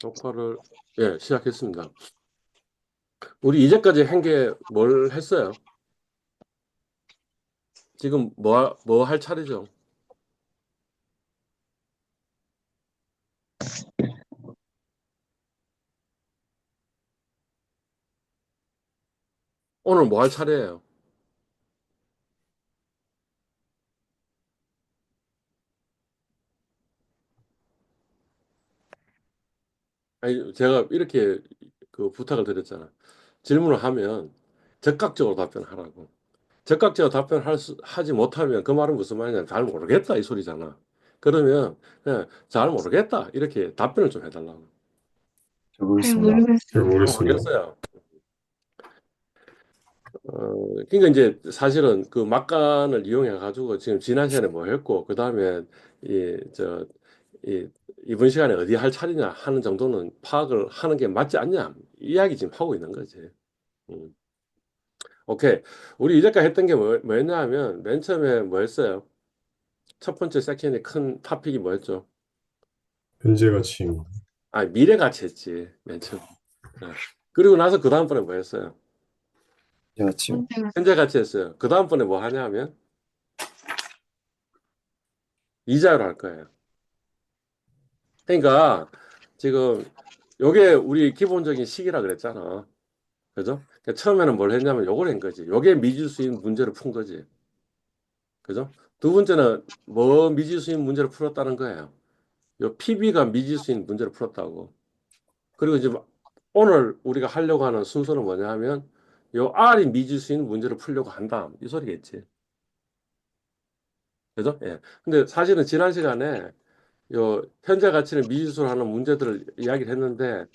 녹화를 시작했습니다. 우리 이제까지 한 게 뭘 했어요? 지금 뭐 할 차례죠? 오늘 뭐 할 차례예요? 아니, 제가 이렇게 그 부탁을 드렸잖아. 질문을 하면 즉각적으로 답변하라고. 즉각적으로 하지 못하면 그 말은 무슨 말이냐? 잘 모르겠다 이 소리잖아. 그러면 그냥 잘 모르겠다 이렇게 답변을 좀 해달라고. 잘 잘 모르겠습니다. 모르겠어요. 모르겠습니다. 모르겠어요. 그러니까 이제 사실은 그 막간을 이용해 가지고 지금 지난 시간에 뭐 했고 그 다음에 이 이번 시간에 어디 할 차례냐 하는 정도는 파악을 하는 게 맞지 않냐 이야기 지금 하고 있는 거지. 음. 오케이. 우리 이제까지 했던 게 뭐였냐 하면 맨 처음에 뭐 했어요? 첫 번째 섹션의 큰 토픽이 뭐였죠? 현재 가치입니다. 아, 미래 가치 했지. 맨 처음. 어. 그리고 나서 그 다음번에 뭐 했어요? 제가치요. 언제가 현재 가치 했어요. 그 다음번에 뭐 하냐 하면 이자로 할 거예요. 그러니까 지금 요게 우리 기본적인 식이라 그랬잖아. 그죠? 그러니까 처음에는 뭘 했냐면 요걸 한 거지. 요게 미지수인 문제를 푼 거지. 그죠? 두 번째는 뭐 미지수인 문제를 풀었다는 거예요. 요 PB가 미지수인 문제를 풀었다고. 그리고 이제 오늘 우리가 하려고 하는 순서는 뭐냐 하면 요 R이 미지수인 문제를 풀려고 한다. 이 소리겠지. 그죠? 예. 근데 사실은 지난 시간에 요 현재 가치는 미지수로 하는 문제들을 이야기를 했는데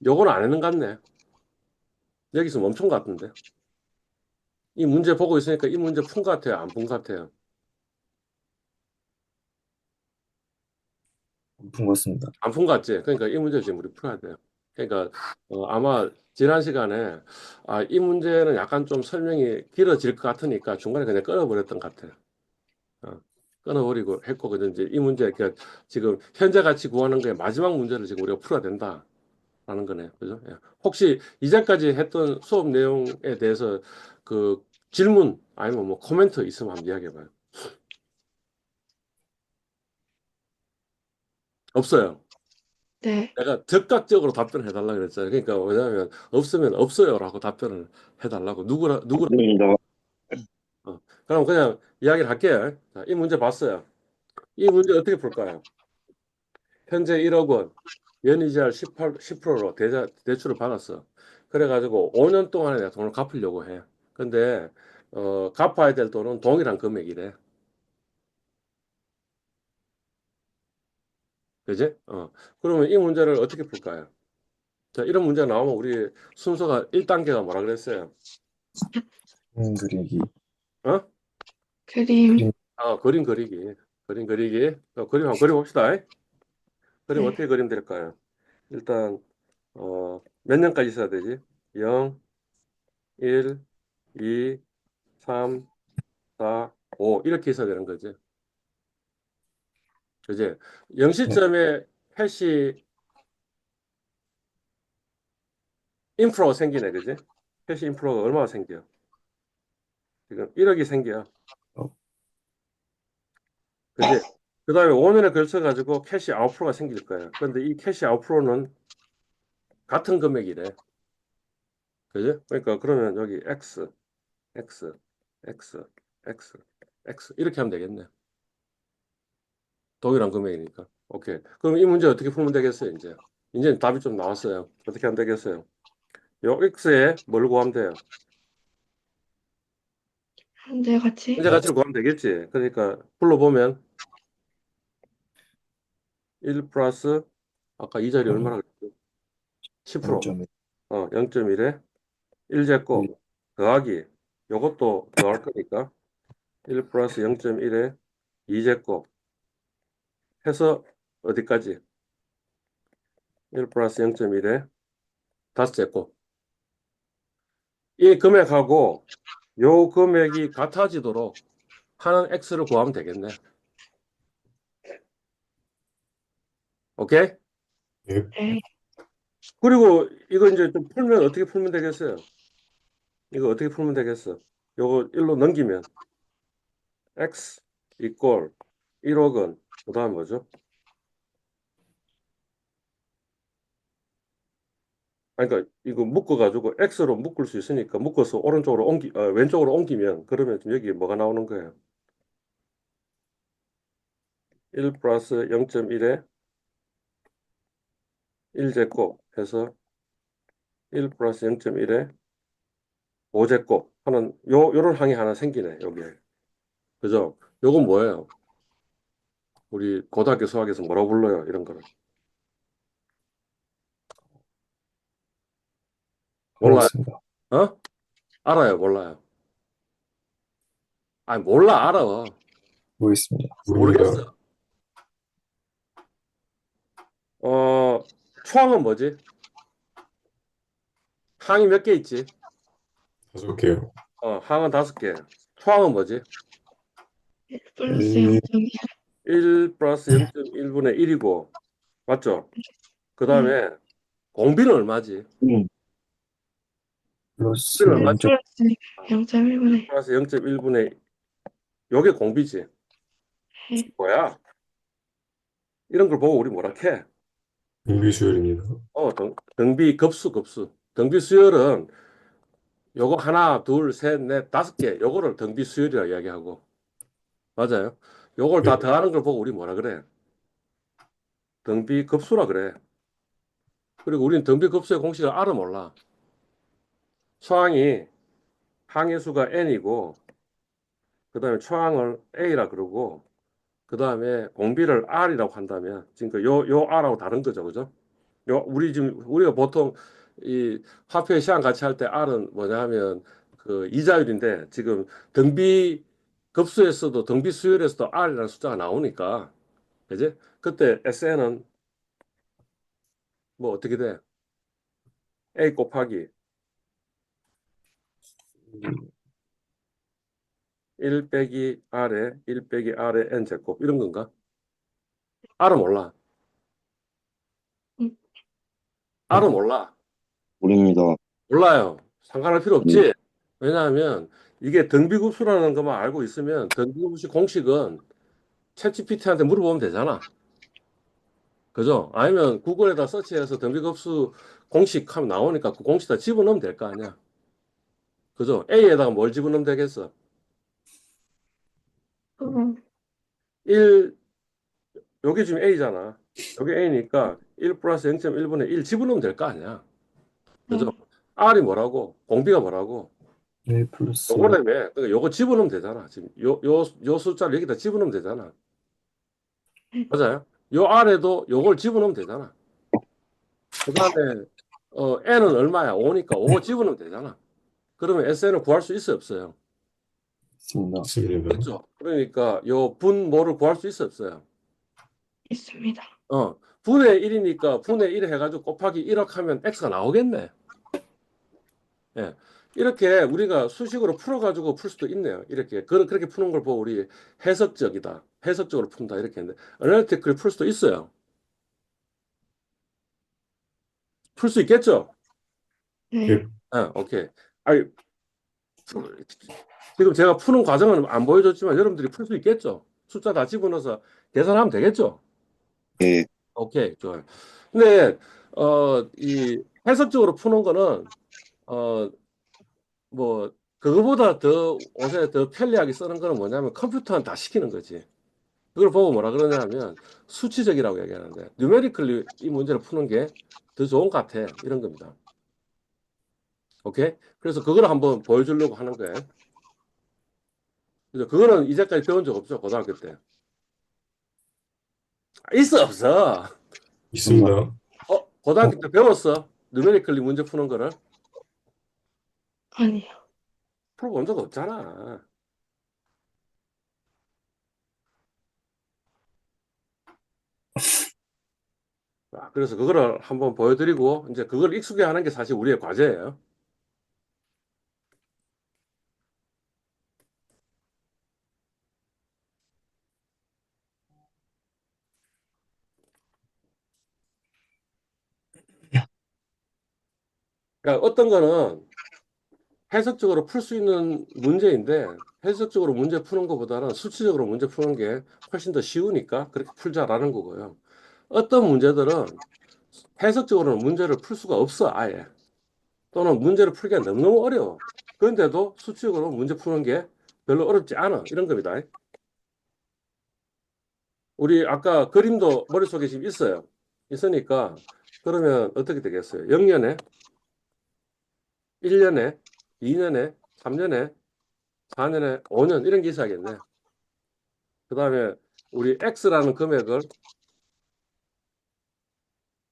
요건 안 했는 것 같네. 여기서 멈춘 것 같은데. 이 문제 보고 있으니까 이 문제 푼 것 같아요? 안 푼 것 같아요? 푼 것 같습니다. 안 푼 것 같지? 그러니까 이 문제 지금 우리 풀어야 돼요. 그러니까 아마 지난 시간에 이 문제는 약간 좀 설명이 길어질 것 같으니까 중간에 그냥 끊어버렸던 것 같아요. 어, 끊어버리고 했고 그냥 이제 이 문제 그러니까 지금 현재 가치 구하는 게 마지막 문제를 지금 우리가 풀어야 된다라는 거네요. 그죠? 예. 혹시 이제까지 했던 수업 내용에 대해서 그 질문 아니면 뭐 코멘트 있으면 한번 이야기해봐요. 없어요. 네. 내가 즉각적으로 답변을 해달라 그랬잖아요. 그러니까 뭐냐면 없으면 없어요라고 답변을 해달라고 누구라 그럼 그냥 이야기를 할게요. 자, 이 문제 봤어요. 이 문제 어떻게 풀까요? 현재 1억 원 연이자 10%로 대출을 받았어. 그래가지고 5년 동안에 내가 돈을 갚으려고 해. 근데 갚아야 될 돈은 동일한 금액이래. 그지? 그러면 이 문제를 어떻게 풀까요? 자, 이런 문제가 나오면 우리 순서가 1단계가 뭐라 그랬어요? 그리기. 어? 그림. 그림. 그림 그리기. 그림 그리기. 그림 한번 그려봅시다. 그림 네. 어떻게 그리면 될까요? 일단, 몇 년까지 있어야 되지? 0, 1, 2, 3, 4, 5. 이렇게 있어야 되는 거지. 그지? 네. 0시점에 해시 인프로가 생기네. 그지? 해시 인프로가 얼마나 생겨? 지금 1억이 생겨. 어, 그지? 그 다음에 5년에 걸쳐가지고 캐시 아웃프로가 생길 거야. 그런데 이 캐시 아웃프로는 같은 금액이래. 그지? 그러니까 그러면 여기 X, X, X, X, X 이렇게 하면 되겠네. 동일한 금액이니까. 오케이. 그럼 이 문제 어떻게 풀면 되겠어요, 이제? 이제 답이 좀 나왔어요. 어떻게 하면 되겠어요? 요 X에 뭘 구하면 돼요? 현재 가치. 현재 가치를 구하면 되겠지. 그러니까 불러보면 1 플러스 아까 이 자리 얼마나 그랬죠? 10%. 0.1. 0.1에 1제곱 더하기 요것도 더할 거니까 1 플러스 0.1에 2제곱 해서 어디까지? 1 플러스 0.1에 5제곱. 이 금액하고 요 금액이 같아지도록 하는 x를 구하면 되겠네. 오케이? 예, 네. 그리고 이거 이제 좀 풀면 어떻게 풀면 되겠어요? 이거 어떻게 풀면 되겠어? 요거 1로 넘기면 x 이꼴 1억은 그다음 뭐죠? 아니, 그러니까 이거 묶어가지고 x로 묶을 수 있으니까 묶어서 오른쪽으로 왼쪽으로 옮기면 그러면 지금 여기 뭐가 나오는 거예요? 1 플러스 0.1에 1제곱 해서 1 플러스 0.1에 5제곱 하는 요런 항이 하나 생기네 여기에. 그죠? 요건 뭐예요? 우리 고등학교 수학에서 뭐라고 불러요? 이런 거를. 몰라요? 알았습니다. 어? 알아요? 몰라요? 아니 몰라 알아. 모르겠습니다. 모릅니다. 모르겠어. 초항은 뭐지? 항이 몇 개 있지? 5개요. 항은 5개. 초항은 뭐지? 1 플러스 1 0.1. 1 플러스 0.1분의 1이고 맞죠? 그 네. 다음에 공비는 얼마지? 플러스 공비는 1 얼마지? 0. 플러스 0.1분의 플러스 0.1분의 요게 공비지. 네. 뭐야? 이런 걸 보고 우리 뭐라 해? 등비수열입니다. 등비 급수. 등비 수열은 요거 하나, 둘, 셋, 넷, 5개. 요거를 등비 수열이라 이야기하고. 맞아요. 요걸 다 네. 더하는 걸 보고 우리 뭐라 그래? 등비 급수라 그래. 그리고 우리는 등비 급수의 공식을 알아 몰라. 초항이 항의 수가 n이고 그다음에 초항을 a라 그러고 그다음에 공비를 r이라고 한다면 지금 요 r하고 다른 거죠. 그죠? 요 우리 지금 우리가 보통 이 화폐 시황 같이 할 때 r은 뭐냐 하면 그 이자율인데 지금 등비 급수에서도 등비 수열에서도 r이라는 숫자가 나오니까 그지? 그때 SN은 뭐 어떻게 돼? a 곱하기 1 빼기 r에 1 빼기 r의 n 제곱 이런 건가? r은 몰라. 음, r은 몰라. 모릅니다. 몰라요. 상관할 필요 음, 없지. 왜냐하면 이게 등비급수라는 것만 알고 있으면 등비급수 공식은 챗GPT한테 물어보면 되잖아. 그죠? 아니면 구글에다 서치해서 등비급수 공식 하면 나오니까 그 공식 다 집어넣으면 될 거 아니야. 그죠? A에다가 뭘 집어넣으면 되겠어? 어, 1, 요게 지금 A잖아. 요게 A니까 1 플러스 0.1분의 1 집어넣으면 될 거 아니야. 그죠? 네. R이 뭐라고? 공비가 뭐라고? 1 플러스 요거라며. 그러니까 요거 집어넣으면 되잖아. 지금 요 숫자를 여기다 집어넣으면 되잖아. 네. 맞아요. 요 아래도 요걸 집어넣으면 되잖아. 그다음에 n은 얼마야? 5니까 5 집어넣으면 되잖아. 그러면 SN을 구할 수 있어요, 없어요? 있습니다. 있습니다. 그렇죠. 그러니까 요 분모를 구할 수 있어요, 없어요? 있습니다. 분의 1이니까 분의 1 해가지고 곱하기 1억 하면 x가 나오겠네. 예. 이렇게 우리가 수식으로 풀어가지고 풀 수도 있네요. 이렇게 그렇게 푸는 걸 보고 우리 해석적이다. 해석적으로 푼다 이렇게 했는데 어널리티컬리 풀 수도 있어요. 풀 수 있겠죠? 네. 예, 오케이. 아니, 지금 제가 푸는 과정은 안 보여줬지만 여러분들이 풀 수 있겠죠? 숫자 다 집어넣어서 계산하면 되겠죠? 예, 오케이, 좋아요. 근데 이 해석적으로 푸는 거는 어, 뭐 그거보다 더 요새 더 편리하게 쓰는 거는 뭐냐면 컴퓨터는 다 시키는 거지. 그걸 보고 뭐라 그러냐면 수치적이라고 얘기하는데 뉴메리컬리 이 문제를 푸는 게 더 좋은 것 같아 이런 겁니다. 오케이? 그래서 그걸 한번 보여주려고 하는 거예요. 그래서 그거는 이제까지 배운 적 없죠, 고등학교 때. 있어, 없어? 있습니다. 있습니다. 고등학교 때 배웠어? 누메리컬리 문제 푸는 거를? 아니요. 풀어본 적 없잖아. 그래서 그거를 한번 보여드리고, 이제 그걸 익숙해 하는 게 사실 우리의 과제예요. 그러니까 어떤 거는 해석적으로 풀 수 있는 문제인데 해석적으로 문제 푸는 것보다는 수치적으로 문제 푸는 게 훨씬 더 쉬우니까 그렇게 풀자라는 거고요. 어떤 문제들은 해석적으로는 문제를 풀 수가 없어, 아예. 또는 문제를 풀기가 너무너무 어려워. 그런데도 수치적으로 문제 푸는 게 별로 어렵지 않아. 이런 겁니다. 우리 아까 그림도 머릿속에 지금 있어요. 있으니까 그러면 어떻게 되겠어요? 0년에, 1년에, 2년에, 3년에, 4년에, 5년 이런 게 있어야겠네. 그 다음에 우리 X라는 금액을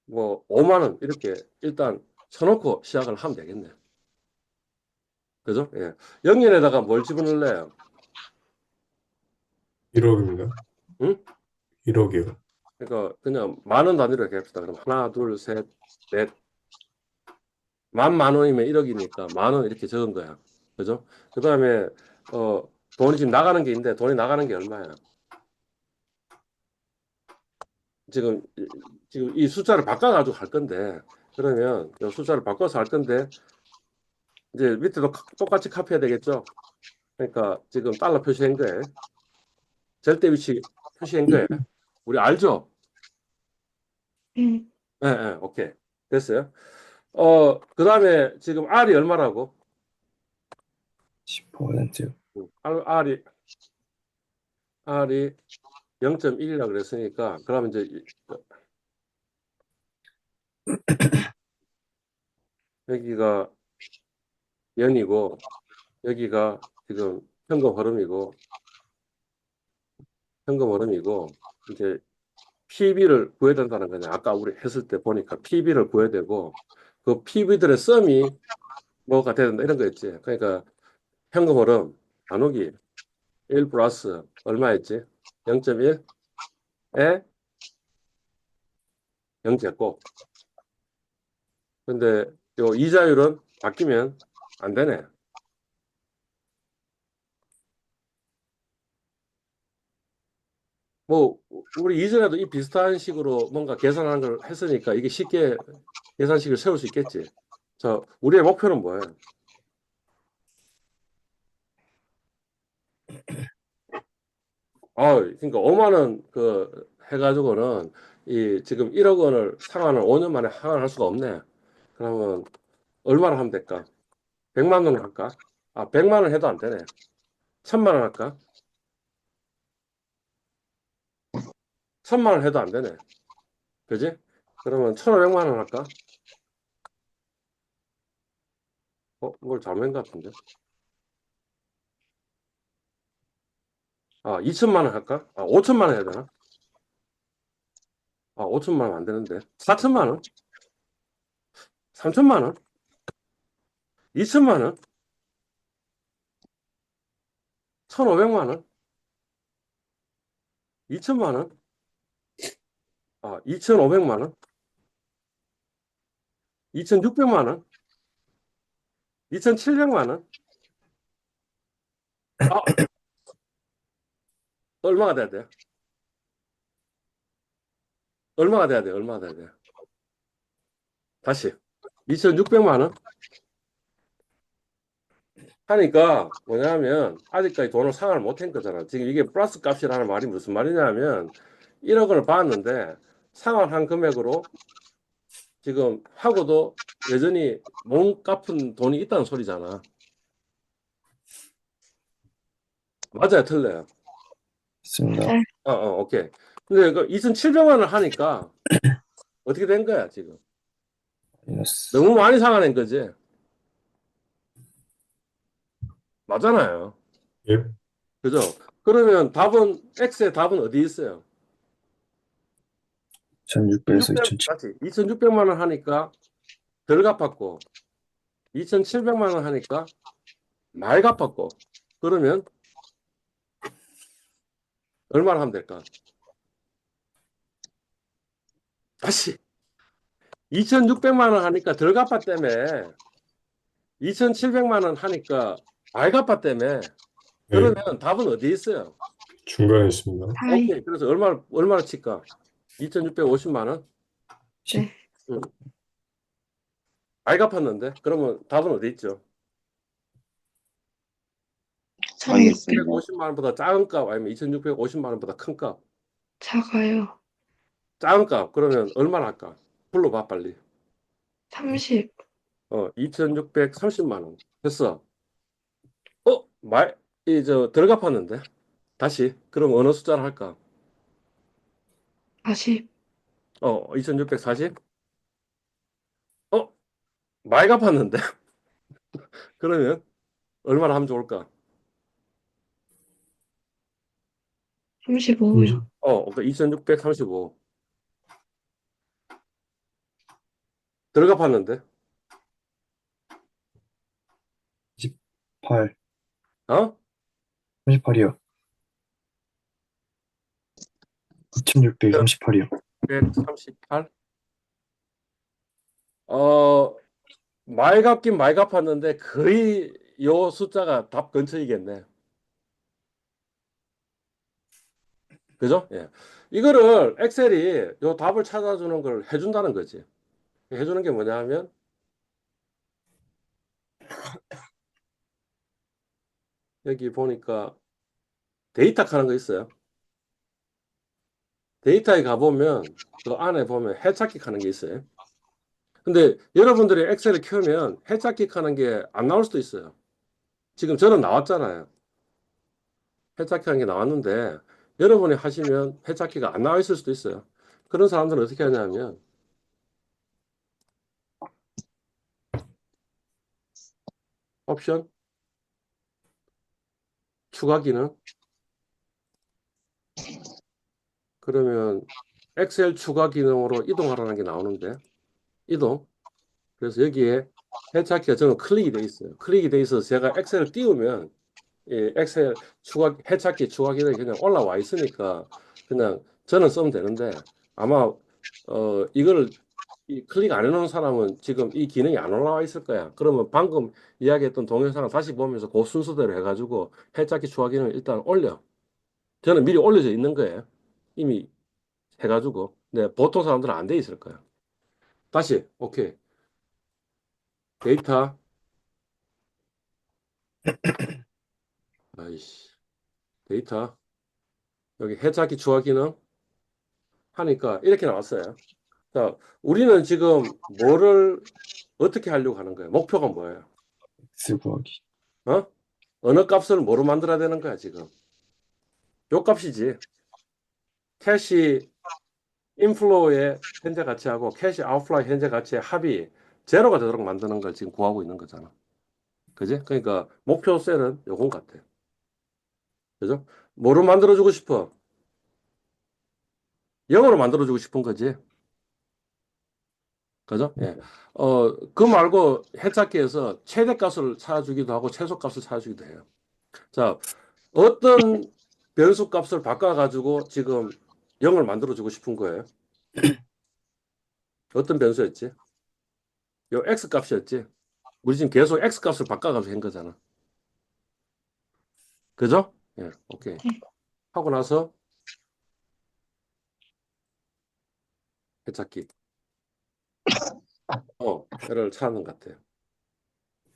뭐 5만 원 이렇게 일단 쳐놓고 시작을 하면 되겠네. 그죠? 예. 0년에다가 뭘 집어넣을래요? 1억입니다. 응? 1억이요. 그러니까 그냥 만 원 단위로 이렇게 합시다. 그럼 하나, 둘, 셋, 넷. 만 원이면 1억이니까 만 원 이렇게 적은 거야. 그죠? 그 다음에 돈이 지금 나가는 게 있는데 돈이 나가는 게 얼마야? 지금 지금 이 숫자를 바꿔가지고 할 건데 그러면 이 숫자를 바꿔서 할 건데 이제 밑에도 똑같이 카피해야 되겠죠? 그러니까 지금 달러 표시한 거예요. 절대 위치 표시한 거예요. 우리 알죠? 네. 예, 예, 오케이. 됐어요. 그 다음에 지금 R이 얼마라고? 10%요. R이 0.1이라고 그랬으니까 그러면 이제 여기가 연이고 여기가 지금 현금 흐름이고 이제 PB를 구해야 된다는 거냐. 아까 우리 했을 때 보니까 PB를 구해야 되고 그 PB들의 썸이 뭐가 돼야 된다 이런 거였지. 그러니까 현금 흐름 나누기 1 플러스 얼마였지? 0.1에 0 제곱. 근데 요 이자율은 바뀌면 안 되네. 뭐 우리 이전에도 이 비슷한 식으로 뭔가 계산하는 걸 했으니까 이게 쉽게 계산식을 세울 수 있겠지. 자, 우리의 목표는 뭐예요? 그러니까 5만 원 그 해가지고는 이 지금 1억 원을 상환을 5년 만에 상환할 수가 없네. 그러면 얼마를 하면 될까? 100만 원을 할까? 100만 원 해도 안 되네. 1000만 원 할까? 1000만 원 해도 안 되네. 그지? 그러면 1500만 원 할까? 뭘 잘못한 것 같은데. 2000만 원 할까? 5000만 원 해야 되나? 5000만 원 안 되는데. 4000만 원? 3000만 원? 2000만 원? 1500만 원? 2000만 원? 2500만 원? 2600만 원? 2700만 원? 아, 얼마가 돼야 돼? 얼마가 돼야 돼? 얼마가 돼야 돼? 다시. 2600만 원? 하니까 뭐냐면 아직까지 돈을 상환을 못한 거잖아. 지금 이게 플러스 값이라는 말이 무슨 말이냐면 1억 원을 받았는데 상환한 금액으로 지금 하고도 여전히 못 갚은 돈이 있다는 소리잖아. 맞아요, 틀려요. 있습니다. 네. 오케이. 근데 그 2,700만 원 하니까 어떻게 된 거야, 지금? 마이너스. 너무 많이 상환한 거지. 맞잖아요. 예. 그죠? 그러면 X의 답은 어디 있어요? 1600에서 600, 2700. 다시 2,600만 원 하니까 덜 갚았고 2,700만 원 하니까 많이 갚았고 그러면 얼마나 하면 될까? 다시 2,600만 원 하니까 덜 갚았다며 2,700만 원 하니까 많이 갚았다며 네. 그러면 답은 어디 있어요? 중간에 있습니다. 다이. 오케이. 그래서 얼마나 칠까? 2,650만 원? 네. 응. 많이 갚았는데? 그러면 답은 어디 있죠? 1600 알겠습니다. 150만 원보다 작은 값 아니면 2,650만 원보다 큰 값? 작아요. 작은 값 그러면 얼마나 할까? 불러봐 빨리. 30, 2,630만 원 됐어. 덜 갚았는데? 다시 그럼 어느 숫자를 할까? 40, 2,640? 어, 많이 갚았는데? 그러면 얼마나 하면 좋을까? 35요. 그러니까 2,635. 덜 갚았는데? 8, 어? 38이요. 2638이요. 138? 어, 많이 갚긴 많이 갚았는데 거의 요 숫자가 답 근처이겠네. 그죠? 예. 이거를 엑셀이 요 답을 찾아주는 걸 해준다는 거지. 해주는 게 뭐냐 하면 여기 보니까 데이터 하는 거 있어요. 데이터에 가보면 그 안에 보면 해찾기 하는 게 있어요. 근데 여러분들이 엑셀을 켜면 해찾기 하는 게 안 나올 수도 있어요. 지금 저는 나왔잖아요. 해찾기 하는 게 나왔는데 여러분이 하시면 해찾기가 안 나와 있을 수도 있어요. 그런 사람들은 어떻게 하냐면 옵션 추가 기능 그러면 엑셀 추가 기능으로 이동하라는 게 나오는데 이동 그래서 여기에 해찾기가 저는 클릭이 돼 있어요. 클릭이 돼 있어서 제가 엑셀을 띄우면 이 엑셀 추가 해찾기 추가 기능이 그냥 올라와 있으니까 그냥 저는 쓰면 되는데 아마 이걸 클릭 안 해놓은 사람은 지금 이 기능이 안 올라와 있을 거야. 그러면 방금 이야기했던 동영상을 다시 보면서 그 순서대로 해가지고 해찾기 추가 기능을 일단 올려. 저는 미리 올려져 있는 거예요. 이미 해가지고. 근데 보통 사람들은 안 돼 있을 거야. 다시 오케이. 데이터 아이씨 데이터 여기 해찾기 추가 기능 하니까 이렇게 나왔어요. 자, 우리는 지금 뭐를 어떻게 하려고 하는 거예요? 목표가 뭐예요? X 구하기. 어? 어느 값을 뭐로 만들어야 되는 거야, 지금? 요 값이지. 캐시 인플로우의 현재 가치하고 캐시 아웃플로우 현재 가치의 합이 제로가 되도록 만드는 걸 지금 구하고 있는 거잖아. 그지? 그러니까 목표 셀은 요건 같아. 그죠? 뭐로 만들어주고 싶어? 0으로 만들어주고 싶은 거지. 그죠? 예. 그 말고 해찾기에서 최대값을 찾아주기도 하고 최소값을 찾아주기도 해요. 자, 어떤 변수 값을 바꿔가지고 지금 0을 만들어주고 싶은 거예요. 어떤 변수였지? 요 x 값이었지. 우리 지금 계속 x 값을 바꿔가지고 한 거잖아. 그죠? 예, 오케이. 네. 하고 나서 해찾기. 얘를 찾는 것 같아요.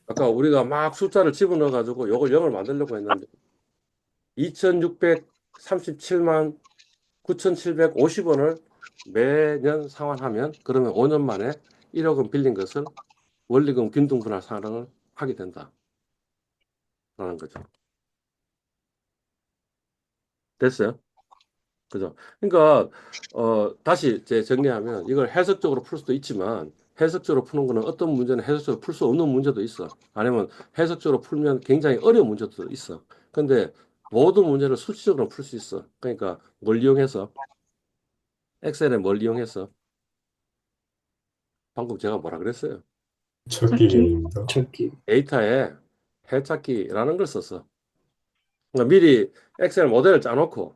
아까 우리가 막 숫자를 집어넣어가지고 요걸 0을 만들려고 했는데 2,637만 9,750원을 매년 상환하면 그러면 5년 만에 1억 원 빌린 것을 원리금 균등분할 상환을 하게 된다라는 거죠. 됐어요? 그죠? 그러니까 다시 제 정리하면 이걸 해석적으로 풀 수도 있지만 해석적으로 푸는 거는 어떤 문제는 해석적으로 풀 수 없는 문제도 있어. 아니면 해석적으로 풀면 굉장히 어려운 문제도 있어. 근데 모든 문제를 수치적으로 풀 수 있어. 그러니까 뭘 이용해서 엑셀에 뭘 이용해서 방금 제가 뭐라 그랬어요? 찾기 찾기. 기능입니다. 찾기. 데이터에 해찾기라는 걸 썼어. 그러니까 미리 엑셀 모델을 짜놓고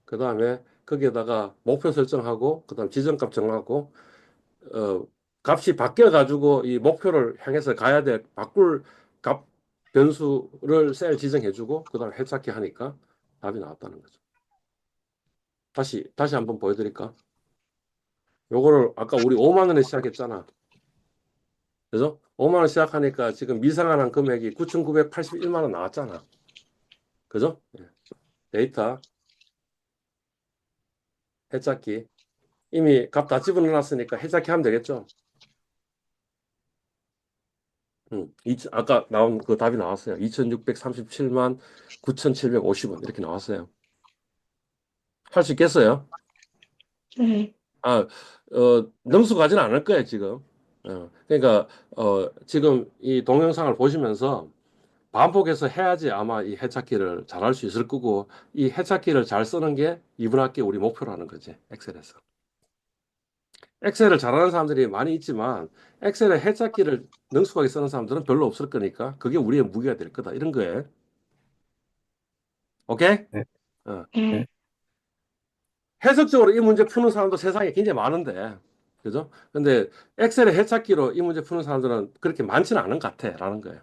그 다음에 거기에다가 목표 설정하고 그 다음 지정값 정하고 어, 값이 바뀌어 가지고 이 목표를 향해서 가야 될 바꿀 값 변수를 셀 지정해 주고 그다음에 해찾기 하니까 답이 나왔다는 거죠. 다시 한번 보여드릴까? 요거를 아까 우리 5만 원에 시작했잖아. 그죠? 5만 원 시작하니까 지금 미상환한 금액이 9,981만 원 나왔잖아. 그죠? 예. 데이터 해찾기 이미 값 다 집어넣어놨으니까 해찾기 하면 되겠죠? 아까 나온 그 답이 나왔어요. 2,637만 9,750원 이렇게 나왔어요. 할 수 있겠어요? 네. 능수 가지는 않을 거예요, 지금. 그러니까, 지금 이 동영상을 보시면서 반복해서 해야지 아마 이 해찾기를 잘 할 수 있을 거고, 이 해찾기를 잘 쓰는 게 이번 학기 우리 목표라는 거지, 엑셀에서. 엑셀을 잘하는 사람들이 많이 있지만, 엑셀의 해찾기를 능숙하게 쓰는 사람들은 별로 없을 거니까, 그게 우리의 무기가 될 거다. 이런 거예요. 오케이? 네. 어. 네. 해석적으로 이 문제 푸는 사람도 세상에 굉장히 많은데, 그죠? 근데 엑셀의 해찾기로 이 문제 푸는 사람들은 그렇게 많지는 않은 것 같아. 라는 거예요.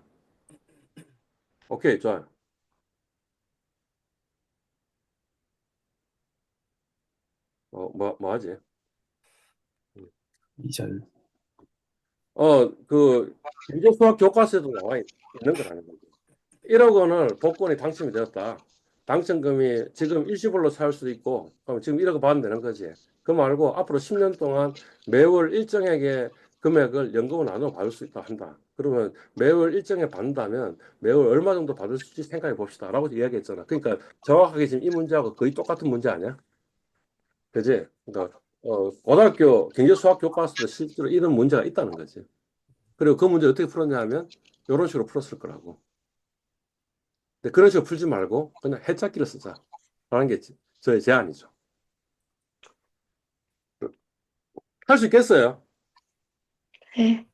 오케이, 좋아요. 뭐 하지? 이자율. 경제 수학 교과서에도 있는 거라는 거죠. 1억 원을 복권에 당첨이 되었다. 당첨금이 지금 일시불로 살 수도 있고, 그럼 지금 1억 받으면 되는 거지. 그 말고 앞으로 10년 동안 매월 일정액의 금액을 연금으로 나눠 받을 수 있다 한다. 그러면 매월 일정액 받는다면 매월 얼마 정도 받을 수 있을지 생각해 봅시다. 라고 이야기했잖아. 그러니까 정확하게 지금 이 문제하고 거의 똑같은 문제 아니야? 그지? 그러니까, 고등학교 경제 수학 교과서도 실제로 이런 문제가 있다는 거지. 그리고 그 문제 어떻게 풀었냐 하면 이런 식으로 풀었을 거라고. 근데 그런 식으로 풀지 말고 그냥 해찾기를 쓰자. 라는 게 저의 제안이죠. 할 수 있겠어요? 네.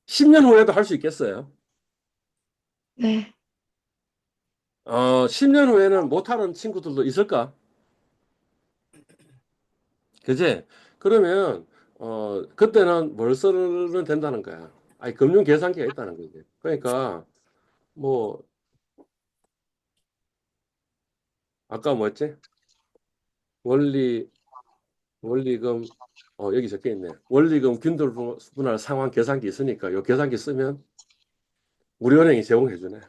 10년 후에도 할 수 있겠어요? 네. 10년 후에는 못하는 친구들도 있을까? 그지? 그러면, 그때는 뭘 쓰면 된다는 거야. 아니, 금융 계산기가 있다는 거지. 그러니까, 뭐, 아까 뭐였지? 원리, 원리금, 여기 적혀 있네. 원리금 균돌 분할 상환 계산기 있으니까 요 계산기 쓰면 우리 은행이 제공해 주네.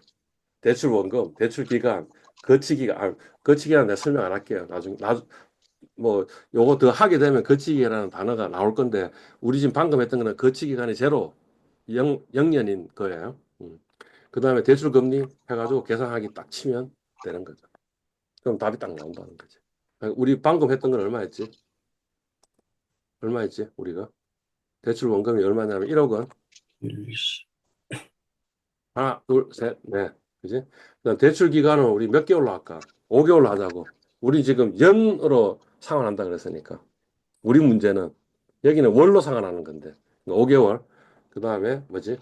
대출 원금, 대출 기간, 거치 기간, 거치 기간 내가 설명 안 할게요. 뭐, 요거 더 하게 되면 거치 기간이라는 단어가 나올 건데, 우리 지금 방금 했던 거는 거치 기간이 제로, 0년인 거예요. 그 다음에 대출 금리 해가지고 계산하기 딱 치면 되는 거죠. 그럼 답이 딱 나온다는 거지. 우리 방금 했던 건 얼마였지? 얼마였지? 우리가? 대출 원금이 얼마냐면 1억 원. 일시. 하나, 둘, 셋, 넷. 그지? 그다음 대출 기간은 우리 몇 개월로 할까? 5개월로 하자고. 우리 지금 연으로 상환한다 그랬으니까. 우리 문제는 여기는 월로 상환하는 건데. 5개월. 그 다음에 뭐지?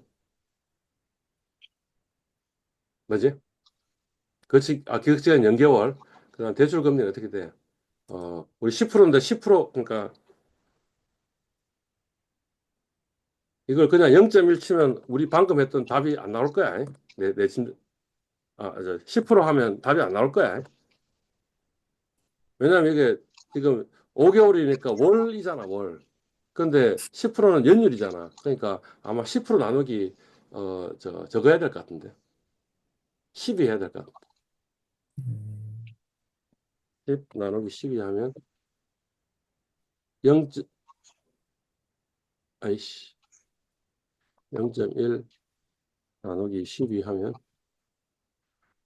기획시간 연개월. 그 다음 대출 금리는 어떻게 돼? 우리 10%인데 10% 그러니까 이걸 그냥 0.1 치면 우리 방금 했던 답이 안 나올 거야. 저 10% 하면 답이 안 나올 거야. 왜냐면 이게 지금 5개월이니까 월이잖아, 월. 근데 10%는 연율이잖아. 그러니까 아마 10% 나누기, 저거 해야 될 것 같은데. 12 해야 될 것 같아. 10 나누기 12 하면 0, 아이씨, 0.1 나누기 12 하면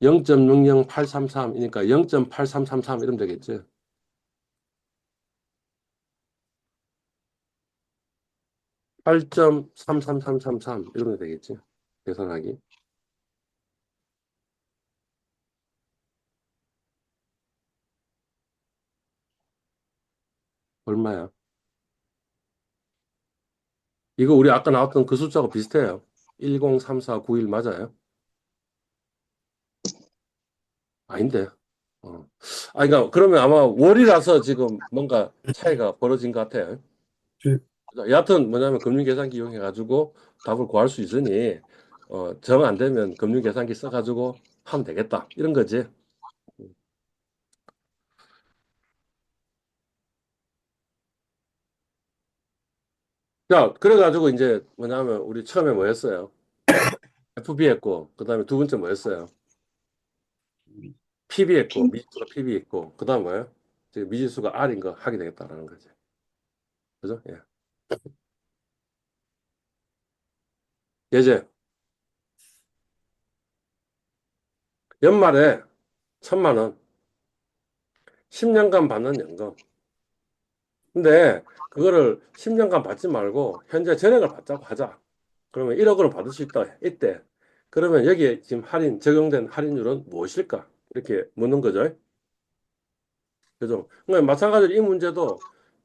0.60833이니까 0.8333 이러면 되겠지. 8.33333 이러면 되겠지. 계산하기. 얼마야? 이거 우리 아까 나왔던 그 숫자하고 비슷해요. 103491 맞아요? 아닌데. 어. 그러니까 그러면 아마 월이라서 지금 뭔가 차이가 벌어진 것 같아요. 그, 여하튼 뭐냐면 금융계산기 이용해가지고 답을 구할 수 있으니 정 안 되면 금융계산기 써가지고 하면 되겠다. 이런 거지. 자, 그래가지고 이제 뭐냐면 우리 처음에 뭐 했어요? FB 했고, 그 다음에 두 번째 뭐 했어요? PB 했고, 빈, 미지수가 PB 했고, 그 다음 뭐예요? 지금 미지수가 R인 거 하게 되겠다라는 거지. 그죠? 예. 예제. 연말에 1,000만 원, 10년간 받는 연금. 근데 그거를 10년간 받지 말고 현재 전액을 받자고 하자. 그러면 1억을 받을 수 있다. 이때. 그러면 여기에 지금 적용된 할인율은 무엇일까? 이렇게 묻는 거죠. 그죠? 그러니까 마찬가지로 이 문제도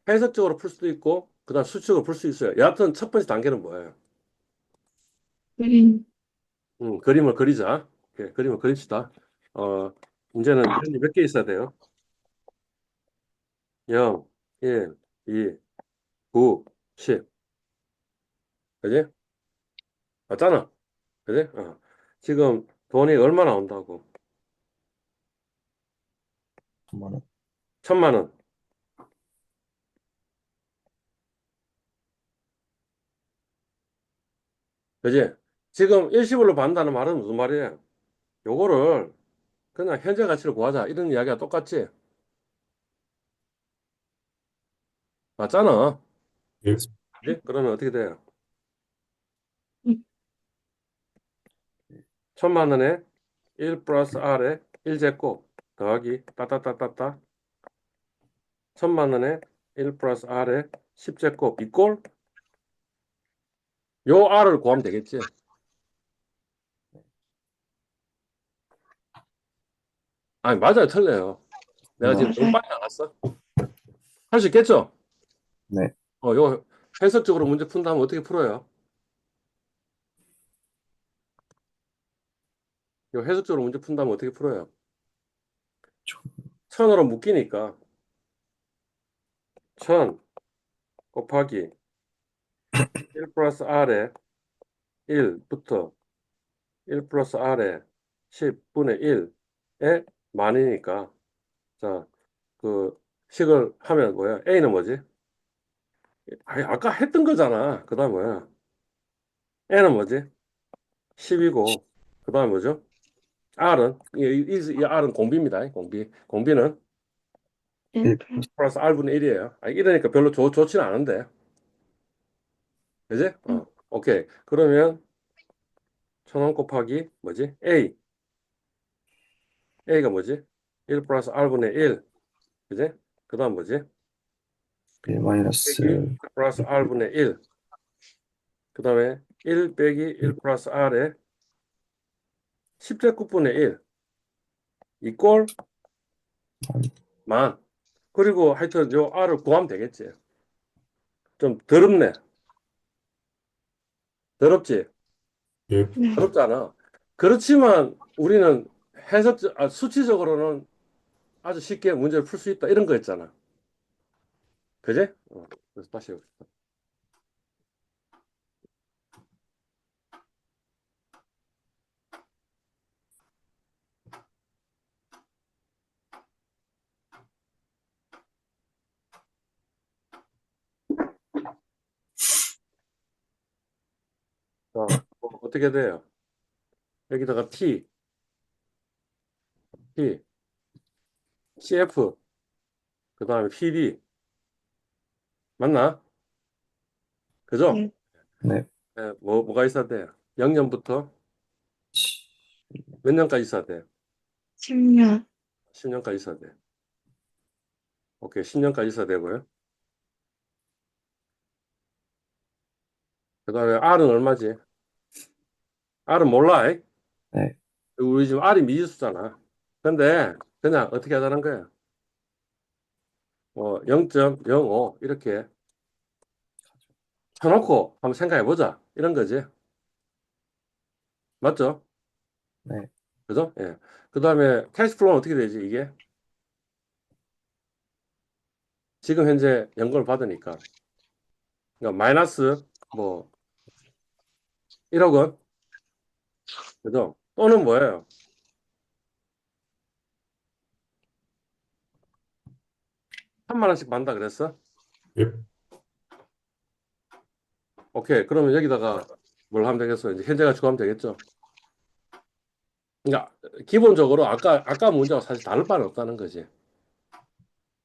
해석적으로 풀 수도 있고, 그다음 수식으로 풀 수 있어요. 여하튼 첫 번째 단계는 뭐예요? 그림, 그림을 그리자. 오케이, 그림을 그립시다. 이제는 이런이 몇 개 있어야 돼요? 0, 1, 2, 9, 10. 그지? 맞잖아. 그지? 지금 돈이 얼마 나온다고? 1,000만 원. 1,000만 원. 그지? 지금 일시불로 받는다는 말은 무슨 말이에요? 요거를 그냥 현재 가치를 구하자. 이런 이야기가 똑같지? 맞잖아. 예. 그지? 그러면 어떻게 돼요? 음, 1,000만 원에 1 플러스 R에 1제곱 더하기 따따따따따 1,000만 원에 1 플러스 R에 10제곱 이꼴 요 R을 구하면 되겠지. 아니 맞아요, 틀려요. 내가 지금 너무 맞아요. 빨리 나갔어. 할 수 있겠죠? 네. 요 해석적으로 문제 푼다면 어떻게 풀어요? 요 해석적으로 문제 푼다면 어떻게 풀어요? 천으로 묶이니까 1,000 곱하기 1 플러스 R에 1부터 1 플러스 R에 10분의 1에 만이니까 자, 그 식을 하면 뭐야? A는 뭐지? 아니, 아까 했던 거잖아. 그 다음 뭐야? N은 뭐지? 10이고 그 다음 뭐죠? R은 이 R은 공비입니다. 공비. 공비는 1 1 플러스 플러스 R분의 1이에요. 이러니까 별로 좋지는 않은데. 그지? 오케이. 그러면 1,000원 곱하기 뭐지? A. A가 뭐지? 1 플러스 R분의 1. 그지? 그 다음 뭐지? 1 마이너스 빼기 플러스 R분의 1. 그 다음에 1 빼기 1 플러스 R에 10제곱분의 1. 이꼴 만. 그리고 하여튼 요 R을 구하면 되겠지. 좀 더럽네. 더럽지? 예. 네. 더럽잖아. 그렇지만 우리는 수치적으로는 아주 쉽게 문제를 풀 수 있다. 이런 거 있잖아. 그지? 그래서 다시 해봅시다. 어떻게 돼요? 여기다가 T, CF, 그 다음에 PD. 맞나? 그죠? 네. 네. 뭐가 있어야 돼요? 0년부터 몇 년까지 있어야 돼요? 10년, 10년까지 있어야 돼요. 오케이, 10년까지 있어야 되고요. 그 다음에 R은 얼마지? R은 몰라. 이? 네. 우리 지금 R이 미지수잖아. 근데 그냥 어떻게 하자는 거야? 0.05 이렇게 쳐놓고 한번 생각해 보자. 이런 거지. 맞죠? 네. 그죠? 예. 그 다음에 캐시플로우는 어떻게 되지, 이게? 지금 현재 연금을 받으니까. 그러니까 마이너스 뭐 1억 원? 그죠? 또는 뭐예요? 3만 원씩 받는다 그랬어? 예. 오케이. 그러면 여기다가 뭘 하면 되겠어? 이제 현재 가치고 하면 되겠죠? 그러니까 기본적으로 아까 문제하고 사실 다를 바는 없다는 거지.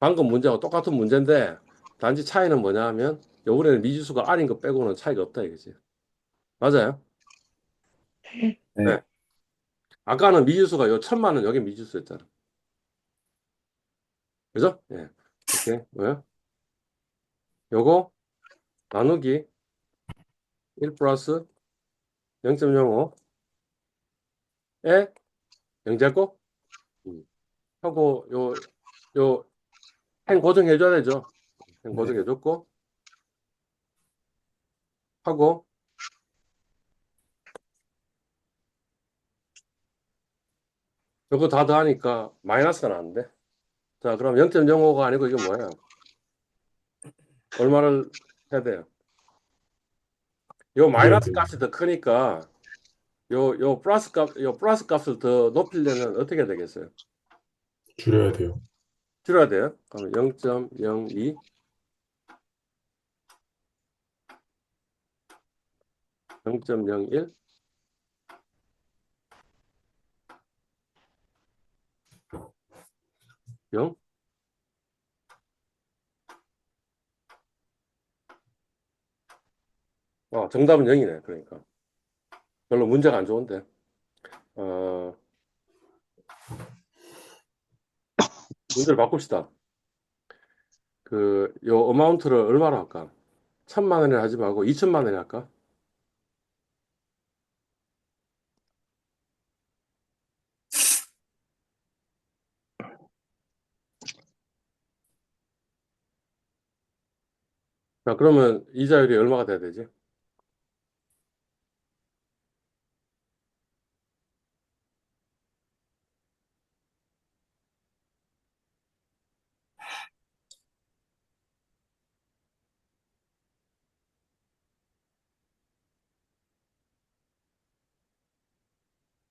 방금 문제하고 똑같은 문제인데 단지 차이는 뭐냐 하면 요번에는 미지수가 R인 거 빼고는 차이가 없다 이거지. 맞아요? 네. 네. 네. 아까는 미지수가 요 1000만은 여기 미지수였잖아. 그죠? 예. 오케이. 뭐야? 요거 나누기 1 플러스 0.05에 0제곱 하고 요 행 고정해줘야 되죠. 행 네. 고정해줬고 하고 요거 다 더하니까 마이너스가 나는데 자 그럼 0.05가 아니고 이게 뭐야? 얼마를 해야 돼요? 요 줄여야 마이너스 돼요. 값이 더 크니까 요 플러스 값을 더 높이려면 어떻게 되겠어요? 줄여야 돼요. 줄여야 돼요. 그러면 0.02 0.01 0 정답은 0이네. 그러니까 별로 문제가 안 좋은데 어, 문제를 바꿉시다. 요 어마운트를 얼마로 할까? 1000만 원에 하지 말고 2000만 원에 할까? 자, 그러면 이자율이 얼마가 돼야 되지?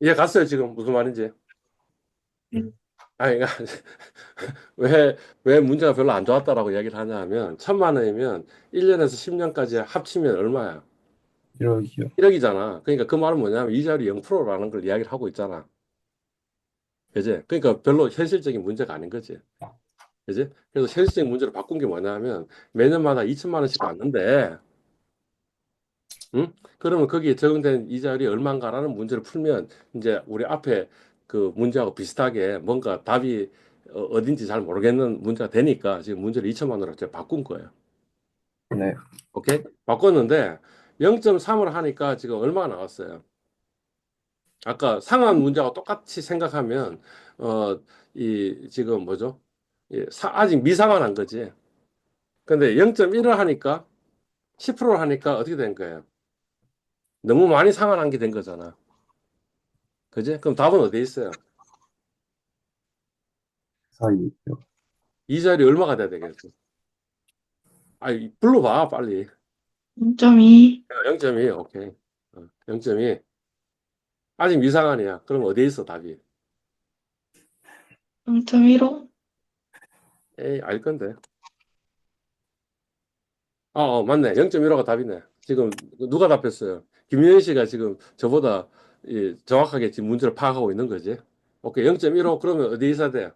이해 갔어요, 지금 무슨 말인지? 음. 아니, 그러니까 왜 문제가 별로 안 좋았다라고 이야기를 하냐 하면 1000만 원이면 1년에서 10년까지 합치면 얼마야? 1억이요. 1억이잖아. 그러니까 그 말은 뭐냐면 이자율이 0%라는 걸 이야기를 하고 있잖아. 그지? 그러니까 별로 현실적인 문제가 아닌 거지. 그지? 그래서 현실적인 문제를 바꾼 게 뭐냐면 매년마다 2천만 원씩 받는데 응? 그러면 거기에 적용된 이자율이 얼마인가라는 문제를 풀면 이제 우리 앞에 그 문제하고 비슷하게 뭔가 답이 어딘지 잘 모르겠는 문제가 되니까 지금 문제를 2천만 원으로 제가 바꾼 거예요. 네. 오케이? 바꿨는데 0.3을 하니까 지금 얼마가 나왔어요? 아까 상한 문제하고 똑같이 생각하면 이 지금 뭐죠? 아직 미상환한 거지. 근데 0.1을 하니까 10%를 하니까 어떻게 된 거예요? 너무 많이 상환한 게 된 거잖아. 그지? 그럼 답은 어디에 있어요? 사이요. 이자율이 얼마가 돼야 되겠어? 불러봐, 빨리. 0.2, 0.2, 오케이. 0.2. 아직 미상환이야. 그럼 어디에 있어, 답이? 0.15, 에이, 알 건데. 맞네. 0.15가 답이네. 지금 누가 답했어요? 김윤희 씨가 지금 저보다 정확하게 지금 문제를 파악하고 있는 거지. 오케이. 0.15 그러면 어디에 있어야 돼?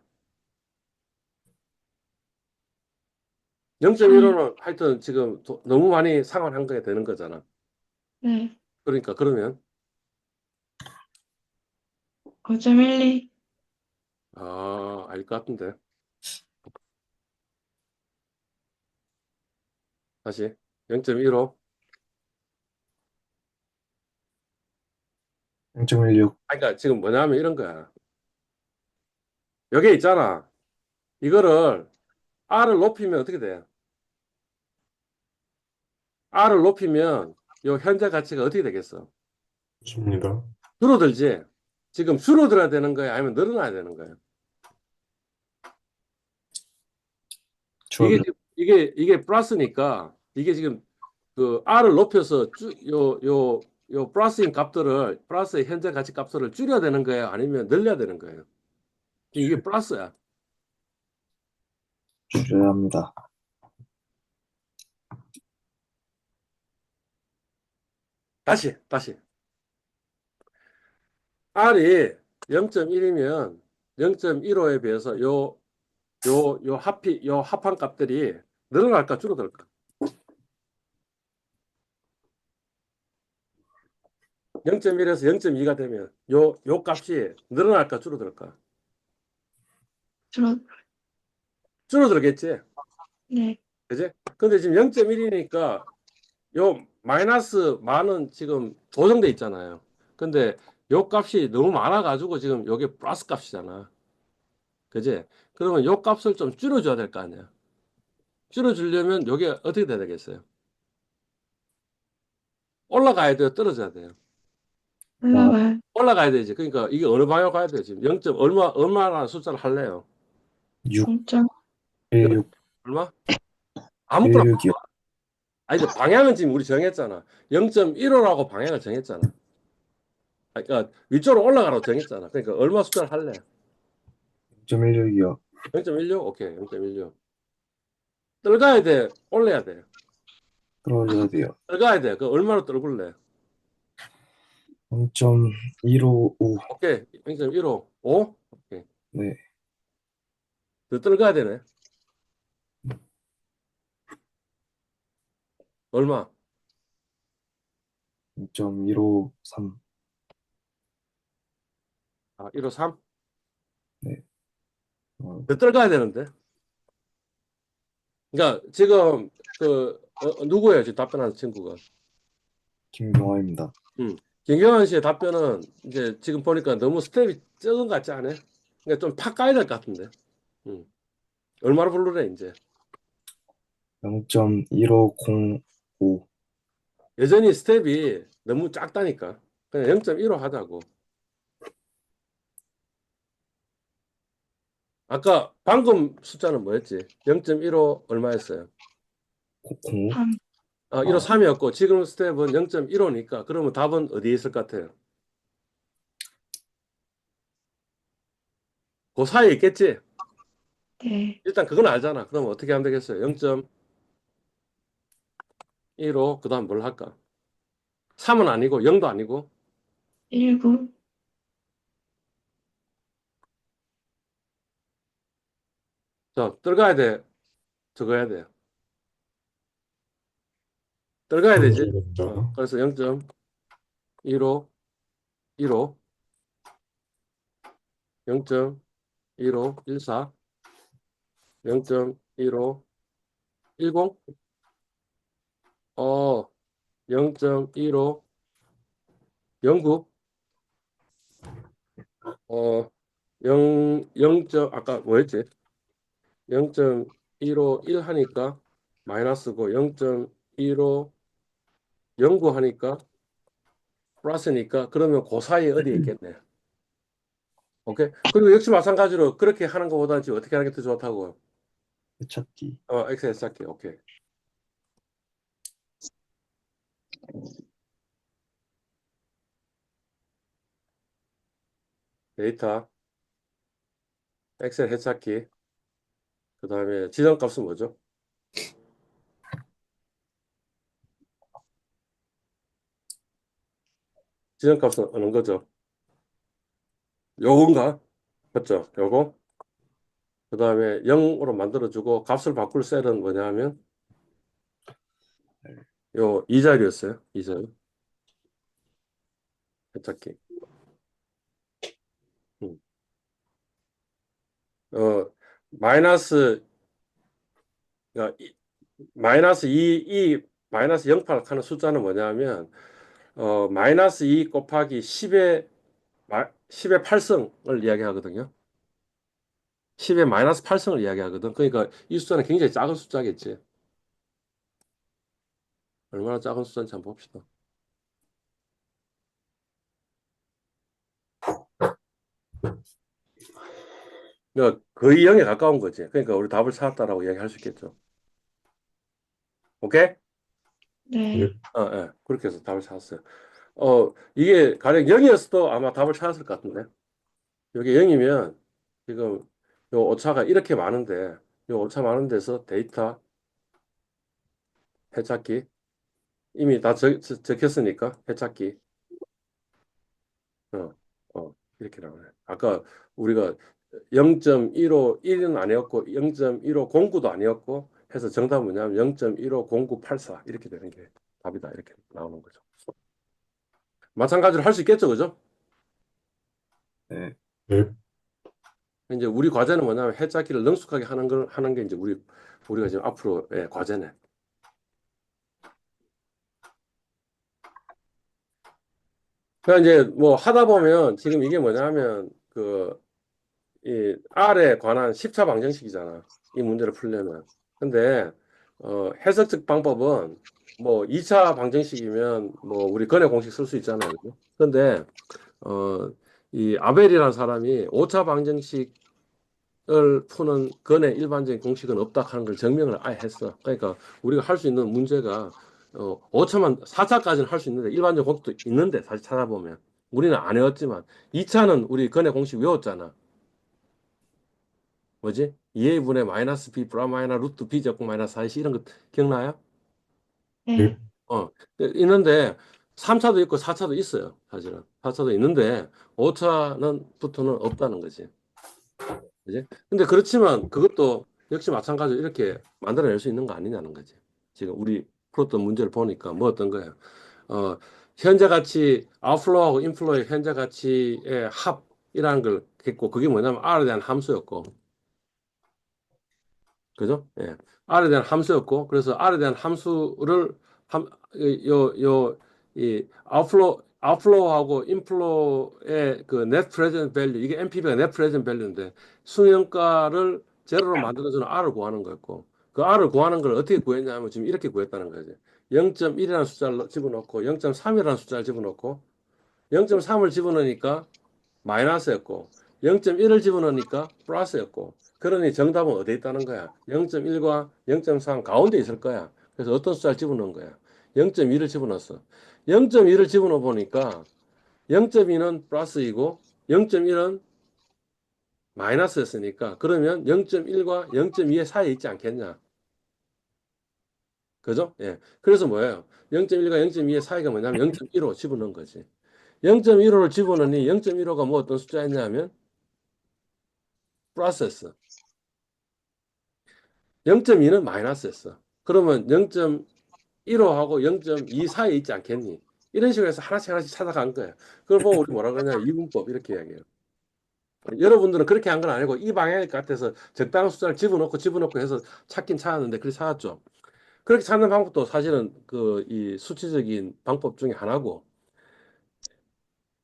3, 0.15는 하여튼 지금 너무 많이 상환한 게 되는 거잖아. 네, 그러니까 그러면 5.12, 알 것 같은데. 다시 0.15. 0.16. 그러니까 지금 뭐냐면 이런 거야. 여기 있잖아. 이거를 R을 높이면 어떻게 돼? R을 높이면 요 현재 가치가 어떻게 되겠어? 줍니다. 줄어들지? 지금 줄어들어야 되는 거야? 아니면 늘어나야 되는 거야? 이게 줄어들. 이게 플러스니까 이게 지금 그 R을 높여서 요 플러스인 값들을 플러스의 현재 가치 값들을 줄여야 되는 거예요? 아니면 늘려야 되는 거예요? 이게 플러스야. 줄여야 합니다. 다시. R이 0.1이면 0.15에 비해서 요 합한 값들이 늘어날까 줄어들까? 0.1에서 0.2가 되면 요 값이 늘어날까 줄어들까? 줄어, 줄어들겠지. 네. 그지? 근데 지금 0.1이니까 요 마이너스 만은 지금 고정돼 있잖아요. 근데 요 값이 너무 많아가지고 지금 요게 플러스 값이잖아. 그지? 그러면 요 값을 좀 줄여줘야 될 거 아니야. 줄여주려면 요게 어떻게 돼야 되겠어요? 올라가야 돼요? 떨어져야 돼요? 올라가요. 올라가야 되지. 그러니까 이게 어느 방향으로 가야 돼요? 지금 0. 얼마라는 숫자를 할래요? 6, 0점, 0. 16, 얼마? 아무거나 16이요. 아니, 근데 방향은 지금 우리 정했잖아. 0.15라고 방향을 정했잖아. 그러니까 위쪽으로 올라가라고 정했잖아. 그러니까 얼마 숫자를 할래? 0.16이요. 0.16? 오케이, 0.16. 떨가야 돼? 올려야 돼? 떨어져야 돼요. 떨가야 돼. 그 얼마로 떨굴래? 0.155. 오케이, 0.15. 5? 오케이. 네. 더 떨가야 되네. 얼마? 0.153. 아, 153? 네. 더 떨가야 되는데. 그러니까 지금 누구예요? 지금 답변하는 친구가. 김경화입니다. 김경환 씨의 답변은 이제 지금 보니까 너무 스텝이 적은 것 같지 않아요? 그러니까 좀 팍 가야 될 것 같은데. 음. 얼마로 부르래 이제? 0.1505. 여전히 스텝이 너무 작다니까. 그냥 0.15 하자고. 아까 방금 숫자는 뭐였지? 0.15 얼마였어요? 05? 3, 153이었고 지금 스텝은 0.15니까 그러면 답은 어디에 있을 것 같아요? 그 사이에 있겠지? 네. 일단 그건 알잖아. 그럼 어떻게 하면 되겠어요? 0.15 그다음 뭘 할까? 3은 아니고 0도 아니고 19, 들어가야 돼. 적어야 돼. 들어가야 되지. 떨어져야 됩니다. 그래서 0.15 15 0.15 14 0.15 10 0.15 09 아까 뭐였지? 0.151 하니까 마이너스고 0.15 09 하니까 플러스니까 그러면 그 사이에 어디에 있겠네. 오케이? 그리고 역시 마찬가지로 그렇게 하는 것보다는 지금 어떻게 하는 게 더 좋다고. 찾기. 엑셀 쌓기. 오케이. 데이터, 엑셀 해찾기. 그 다음에 지정값은 뭐죠? 지정값은 어느 거죠? 요건가? 맞죠? 요거. 그 다음에 0으로 만들어주고 값을 바꿀 셀은 뭐냐 하면 요 이 자리였어요. 이 자리. 해찾기. 음. 어, 마이너스, 그러니까 마이너스 2, 마이너스 0파를 하는 숫자는 뭐냐면 마이너스 2 곱하기 10의 8승을 이야기하거든요. 10의 마이너스 8승을 이야기하거든. 그러니까 이 숫자는 굉장히 작은 숫자겠지. 얼마나 작은 숫자인지 한번 봅시다. 그러니까 거의 0에 가까운 거지. 그러니까 우리 답을 찾았다라고 이야기할 수 있겠죠. 오케이? 네. 예. 그렇게 해서 답을 찾았어요. 이게 가령 0이었어도 아마 답을 찾았을 것 같은데. 여기 0이면 지금 요 오차가 이렇게 많은데 요 오차 많은 데서 데이터 해찾기 이미 다 적혔으니까 해찾기. 어, 이렇게 나오네. 아까 우리가 0.15, 1은 아니었고 0.1509도 아니었고 해서 정답은 뭐냐면 0.150984 이렇게 되는 게 답이다. 이렇게 나오는 거죠. 마찬가지로 할 수 있겠죠, 그죠? 네. 네. 이제 우리 과제는 뭐냐면 해찾기를 능숙하게 하는 게 이제 우리가 지금 앞으로의 과제네. 그러니까 이제 뭐 하다 보면 지금 이게 뭐냐면 이 R에 관한 10차 방정식이잖아. 이 문제를 풀려면. 근데 해석적 방법은 뭐 2차 방정식이면 뭐 우리 근해 공식 쓸 수 있잖아요. 그죠? 근데 어, 이 아벨이라는 사람이 5차 방정식을 푸는 근해 일반적인 공식은 없다 하는 걸 증명을 아예 했어. 그러니까 우리가 할 수 있는 문제가 5차만 4차까지는 할 수 있는데 일반적 공식도 있는데 사실 찾아보면 우리는 안 외웠지만 2차는 우리 근해 공식 외웠잖아. 뭐지? 2a분의 마이너스 b 플러스 마이너스 루트 b 제곱 마이너스 4c 이런 거 기억나요? 네. 어, 있는데 3차도 있고 4차도 있어요. 사실은 4차도 있는데 5차는부터는 없다는 거지. 그지? 근데 그렇지만 그것도 역시 마찬가지로 이렇게 만들어낼 수 있는 거 아니냐는 거지. 지금 우리 풀었던 문제를 보니까 뭐 어떤 거예요? 어, 현재 가치 아웃플로우하고 인플로우의 현재 가치의 합이라는 걸 했고 그게 뭐냐면 R에 대한 함수였고 그죠? 예. R에 대한 함수였고, 그래서 R에 대한 함수를, 이, 아웃플로우하고 인플로우의 그 net present value, 이게 NPV가 net present value인데, 수능가를 제로로 만들어주는 R을 구하는 거였고, 그 R을 구하는 걸 어떻게 구했냐면 지금 이렇게 구했다는 거지. 0.1이라는 숫자를 집어넣고, 0.3이라는 숫자를 집어넣고, 0.3을 집어넣으니까 마이너스였고 0.1을 집어넣으니까 플러스였고 그러니 정답은 어디에 있다는 거야? 0.1과 0.3 가운데 있을 거야. 그래서 어떤 숫자를 집어넣은 거야? 0.2를 집어넣었어. 0.2를 집어넣어 보니까 0.2는 플러스이고 0.1은 마이너스였으니까 그러면 0.1과 0.2의 사이에 있지 않겠냐? 그죠? 예. 그래서 뭐예요? 0.1과 0.2의 사이가 뭐냐면 0.15 집어넣은 거지. 0.15를 집어넣으니 0.15가 뭐 어떤 숫자였냐면 플러스였어. 0.2는 마이너스였어. 그러면 0.15하고 0.2 사이에 있지 않겠니? 이런 식으로 해서 하나씩 하나씩 찾아간 거야. 그걸 보고 우리 뭐라 그러냐? 이분법 이렇게 이야기해요. 여러분들은 그렇게 한 건 아니고 이 방향일 것 같아서 적당한 숫자를 집어넣고 해서 찾긴 찾았는데 그렇게 찾았죠. 그렇게 찾는 방법도 사실은 이 수치적인 방법 중에 하나고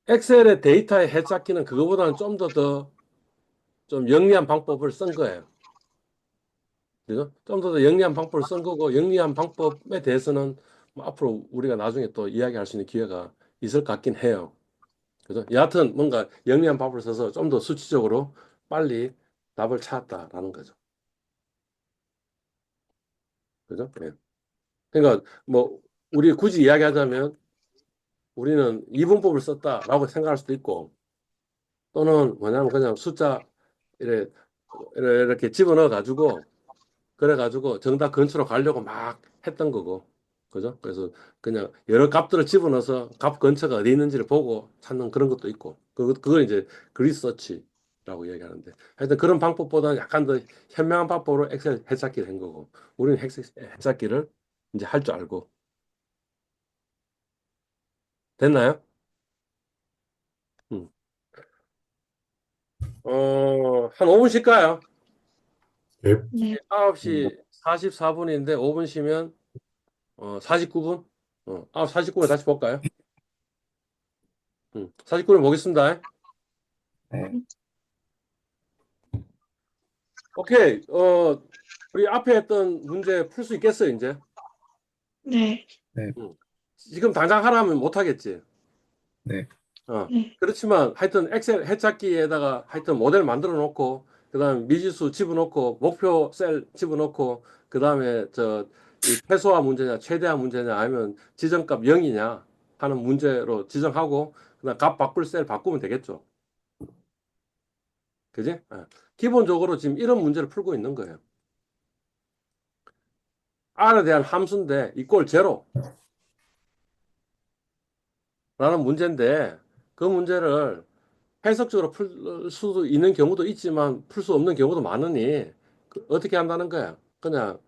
엑셀의 데이터의 해찾기는 그거보다는 좀 더 좀 영리한 방법을 쓴 거예요. 그죠? 좀 더 영리한 방법을 쓴 거고 영리한 방법에 대해서는 뭐 앞으로 우리가 나중에 또 이야기할 수 있는 기회가 있을 것 같긴 해요. 그죠? 여하튼 뭔가 영리한 방법을 써서 좀 더 수치적으로 빨리 답을 찾았다라는 거죠. 그죠? 예. 그러니까 뭐 우리 굳이 이야기하자면 우리는 이분법을 썼다라고 생각할 수도 있고 또는 뭐냐면 그냥 숫자 이렇게 이렇게 집어넣어 가지고 그래가지고 정답 근처로 가려고 막 했던 거고. 그죠? 그래서 그냥 여러 값들을 집어넣어서 값 근처가 어디 있는지를 보고 찾는 그런 것도 있고. 그걸 이제 그리스 서치라고 이야기하는데. 하여튼 그런 방법보다는 약간 더 현명한 방법으로 엑셀 해찾기를 한 거고. 우리는 엑셀 해찾기를 이제 할 줄 알고. 됐나요? 음. 한 5분 쉴까요? 네. 네. 9시 44분인데 5분 쉬면 49분? 49분 다시 볼까요? 49분 보겠습니다. 네. 오케이. 우리 앞에 했던 문제 풀 수 있겠어요, 이제? 네. 음. 지금 당장 하라면 못 하겠지. 네. 네. 그렇지만 하여튼 엑셀 해찾기에다가 하여튼 모델 만들어 놓고 그다음에 미지수 집어넣고 목표 셀 집어넣고 그다음에 이 최소화 문제냐 최대화 문제냐 아니면 지정값 0이냐 하는 문제로 지정하고 그다음 값 바꿀 셀 바꾸면 되겠죠. 그지? 기본적으로 지금 이런 문제를 풀고 있는 거예요. R에 대한 함수인데 이꼴 제로. 라는 문제인데 그 문제를 해석적으로 풀 수도 있는 경우도 있지만 풀 수 없는 경우도 많으니 어떻게 한다는 거야? 그냥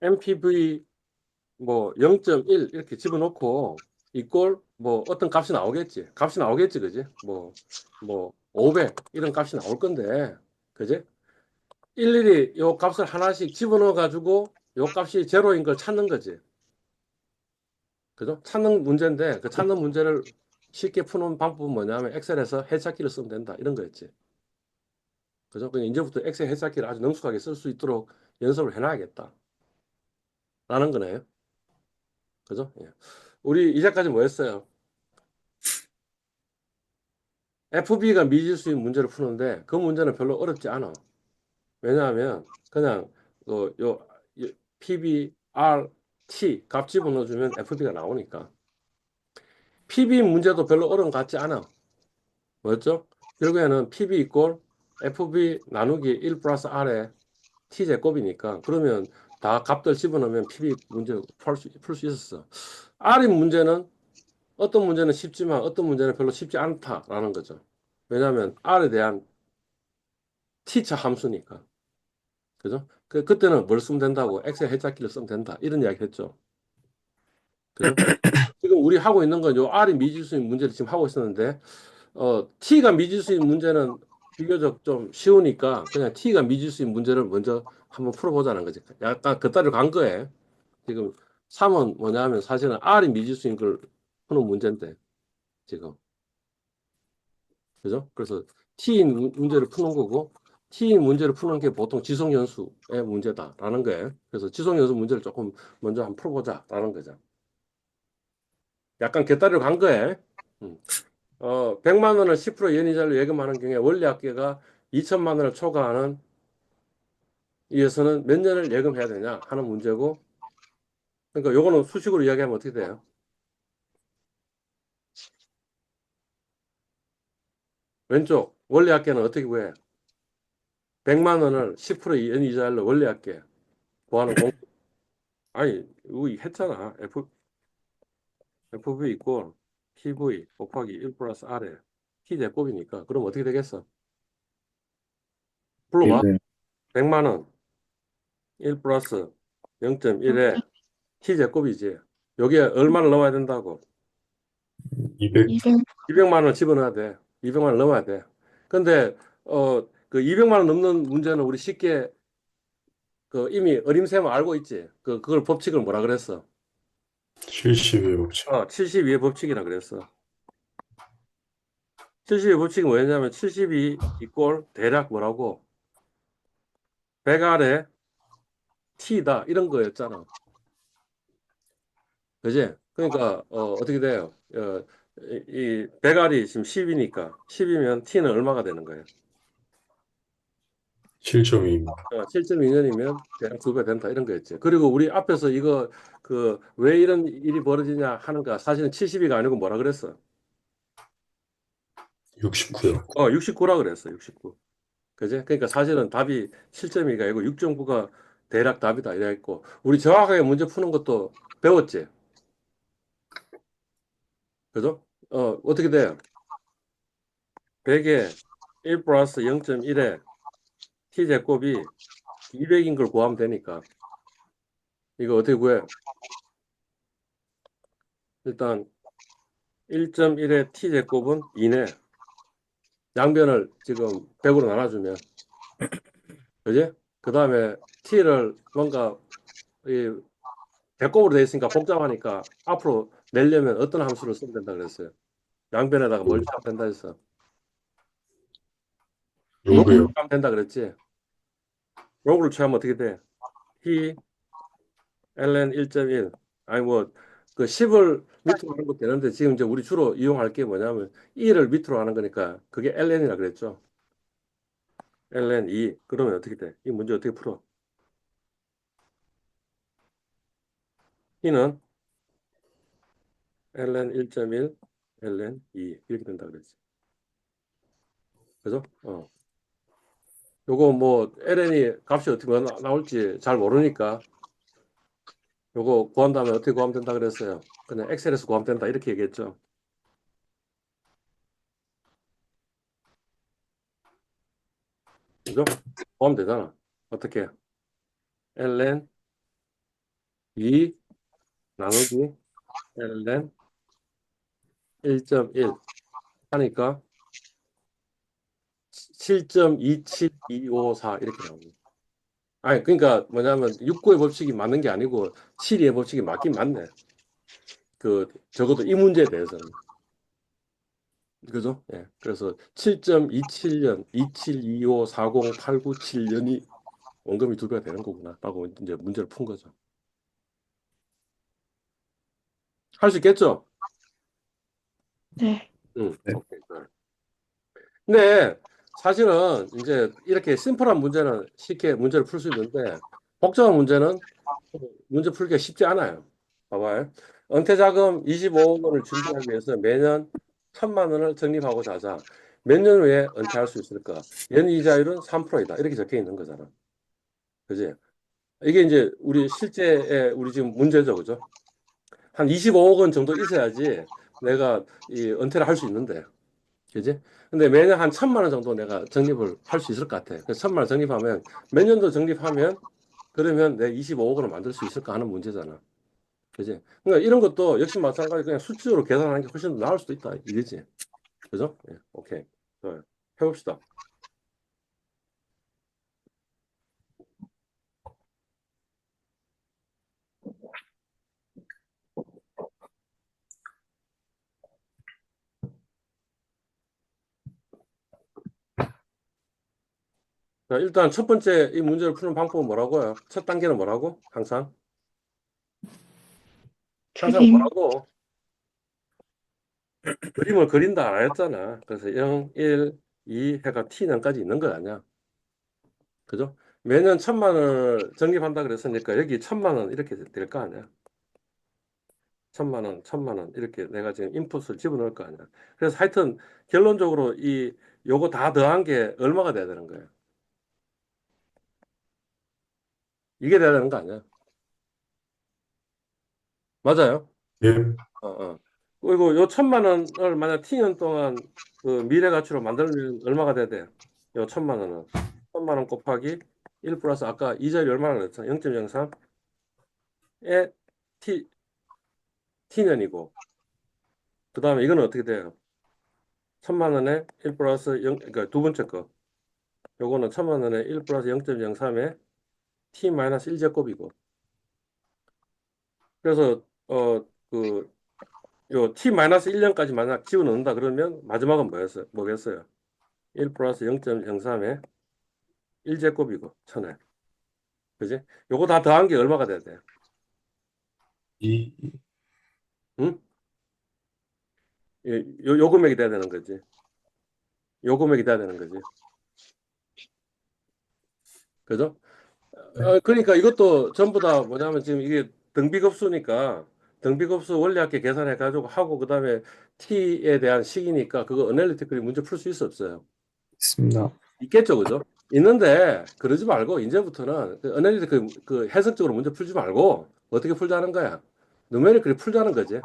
MPV 뭐 0.1 이렇게 집어넣고 이꼴 뭐 어떤 값이 나오겠지. 값이 나오겠지, 그지? 뭐 500 이런 값이 나올 건데, 그지? 일일이 요 값을 하나씩 집어넣어 가지고 요 값이 제로인 걸 찾는 거지. 그죠? 찾는 문제인데 그 찾는 문제를 쉽게 푸는 방법은 뭐냐면 엑셀에서 해석기를 쓰면 된다 이런 거였지. 그죠? 그냥 이제부터 엑셀 해석기를 아주 능숙하게 쓸 수 있도록 연습을 해놔야겠다. 라는 거네요. 그죠? 예. 우리 이제까지 뭐 했어요? FB가 미지수인 문제를 푸는데 그 문제는 별로 어렵지 않아. 왜냐하면 그냥 요 PB, R, T 값 집어넣어주면 FB가 나오니까. PB 문제도 별로 어려운 것 같지 않아. 뭐였죠? 결국에는 PB 이꼴 FB 나누기 1 플러스 R에 T제곱이니까 그러면 다 값들 집어넣으면 PB 문제 풀 수 있었어. R인 문제는 어떤 문제는 쉽지만 어떤 문제는 별로 쉽지 않다라는 거죠. 왜냐하면 R에 대한 T차 함수니까. 그죠? 그때는 뭘 쓰면 된다고? 엑셀 해자키를 쓰면 된다. 이런 이야기 했죠. 그죠? 지금 우리 하고 있는 건 요 R이 미지수인 문제를 지금 하고 있었는데, T가 미지수인 문제는 비교적 좀 쉬우니까 그냥 T가 미지수인 문제를 먼저 한번 풀어보자는 거지. 약간 그따위로 간 거예요. 지금 3은 뭐냐면 사실은 R이 미지수인 걸 푸는 문제인데, 지금. 그죠? 그래서 T인 문제를 푸는 거고, T인 문제를 푸는 게 보통 지성연수의 문제다라는 거예요. 그래서 지성연수 문제를 조금 먼저 한번 풀어보자라는 거죠. 약간 곁다리로 간 거예요. 100만 원을 10% 연이자로 예금하는 경우에 원리합계가 2천만 원을 초과하는 이에서는 몇 년을 예금해야 되냐 하는 문제고, 그러니까 요거는 수식으로 이야기하면 어떻게 돼요? 왼쪽 원리합계는 어떻게 구해? 100만 원을 10% 연이자로 원리합계 구하는 공. 아니, 이거 했잖아. FV 있고 PV 곱하기 1 플러스 R에 T제곱이니까 그럼 어떻게 되겠어? 불러봐. 100만 원 1 플러스 0.1에 T제곱이지. 여기에 얼마를 넣어야 된다고? 200, 200, 200만 원을 집어넣어야 돼. 200만 원 넣어야 돼. 근데 그 200만 원 넘는 문제는 우리 쉽게 그 이미 어림셈을 알고 있지. 그걸 법칙을 뭐라 그랬어? 70의 법칙. 72의 법칙이라 그랬어. 72의 법칙이 뭐였냐면 72 이꼴 대략 뭐라고? 100R에 T다 이런 거였잖아. 그지? 그러니까 어떻게 돼요? 이 100R이 지금 10이니까 10이면 T는 얼마가 되는 거예요? 7.2입니다. 7.2년이면 대략 2배 된다 이런 거였지. 그리고 우리 앞에서 이거 그 왜 이런 일이 벌어지냐 하는가 사실은 70이가 아니고 뭐라 그랬어? 69요. 69라 그랬어. 69. 그지? 그러니까 사실은 답이 7.2가 아니고 6.9가 대략 답이다 이래 있고 우리 정확하게 문제 푸는 것도 배웠지. 그죠? 어떻게 돼요? 100에 1 플러스 0.1에 t제곱이 200인 걸 구하면 되니까 이거 어떻게 구해? 일단 1.1의 t제곱은 2네. 양변을 지금 100으로 나눠주면 그지? 그 다음에 t를 뭔가 이 제곱으로 돼 있으니까 복잡하니까 앞으로 내려면 어떤 함수를 쓰면 된다 그랬어요. 양변에다가 뭘 취하면 된다 했어. 로그요. 하면 된다 그랬지. 로그를 취하면 어떻게 돼? t ln 1.1 아니 뭐 그 10을 밑으로 하는 것도 되는데 지금 이제 우리 주로 이용할 게 뭐냐면 1을 밑으로 하는 거니까 그게 ln이라 그랬죠. ln 2 그러면 어떻게 돼? 이 문제 어떻게 풀어? t는 ln 1.1 ln 2 이렇게 된다 그랬지. 그죠? 요거 뭐 ln이 값이 어떻게 나올지 잘 모르니까 요거 구한 다음에 어떻게 구하면 된다 그랬어요? 그냥 엑셀에서 구하면 된다 이렇게 얘기했죠. 그죠? 구하면 되잖아. 어떻게? ln 2 나누기 ln 1.1 하니까 7.27254 이렇게 나옵니다. 아니 그러니까 뭐냐면 6구의 법칙이 맞는 게 아니고 7의 법칙이 맞긴 맞네. 그 적어도 이 문제에 대해서는. 그죠? 예. 그래서 7.27년 27254089 7년이 원금이 2배가 되는 거구나 라고 이제 문제를 푼 거죠. 할 수 있겠죠? 네. 응. 네. 오케이. 근데 사실은 이제 이렇게 심플한 문제는 쉽게 문제를 풀 수 있는데 복잡한 문제는 문제 풀기가 쉽지 않아요. 봐봐요. 은퇴자금 25억 원을 준비하기 위해서 매년 1,000만 원을 적립하고자 하자. 몇 년 후에 은퇴할 수 있을까? 연이자율은 3%이다. 이렇게 적혀 있는 거잖아. 그지? 이게 이제 우리 실제의 우리 지금 문제죠. 그죠? 한 25억 원 정도 있어야지 내가 이 은퇴를 할 수 있는데. 그지? 근데 매년 한 1,000만 원 정도 내가 적립을 할 수 있을 것 같아. 그래서 1,000만 원 적립하면 몇 년도 적립하면 그러면 내 25억 원을 만들 수 있을까 하는 문제잖아. 그지? 그러니까 이런 것도 역시 마찬가지 그냥 수치로 계산하는 게 훨씬 더 나을 수도 있다. 이거지. 그죠? 예, 오케이. 좋아요. 해봅시다. 자, 일단 첫 번째 이 문제를 푸는 방법은 뭐라고요? 첫 단계는 뭐라고? 항상 그림. 뭐라고? 그림을 그린다 안 했잖아. 그래서 0, 1, 2 해가 t년까지 있는 거 아니야. 그죠? 매년 1,000만 원을 적립한다 그랬으니까 여기 1,000만 원 이렇게 될 거 아니야. 1,000만 원, 1,000만 원 이렇게 내가 지금 인풋을 집어넣을 거 아니야. 그래서 하여튼 결론적으로 이 요거 다 더한 게 얼마가 돼야 되는 거예요? 이게 돼야 되는 거 아니야? 맞아요? 예, 어, 어. 그리고 요 1,000만 원을 만약 t년 동안 그 미래 가치로 만들면 얼마가 돼야 돼? 요 1,000만 원은 1,000만 원 곱하기 1 플러스 아까 이자율이 얼마나 그랬죠? 0.03에 t t년이고 그 다음에 이거는 어떻게 돼요? 1,000만 원에 1 플러스 0, 그러니까 두 번째 거. 요거는 1,000만 원에 1 플러스 0.03에 t 마이너스 1제곱이고. 그래서 그 요 t 마이너스 1년까지 만약 집어넣는다 그러면 마지막은 뭐겠어요? 1 플러스 0.03에 1제곱이고 1,000에. 그지? 요거 다 더한 게 얼마가 돼야 돼? 이, 응? 요 금액이 돼야 되는 거지. 요 금액이 돼야 되는 거지. 그죠? 그러니까 이것도 전부 다 뭐냐면 지금 이게 등비급수니까 등비급수 원리학계 계산해 가지고 하고 그다음에 t에 대한 식이니까 그거 어널리티컬이 문제 풀 수 있어 없어요? 있습니다. 있겠죠, 그죠? 있는데 그러지 말고 이제부터는 그 어널리티컬 그 해석적으로 문제 풀지 말고 어떻게 풀자는 거야? 누메리컬이 풀자는 거지.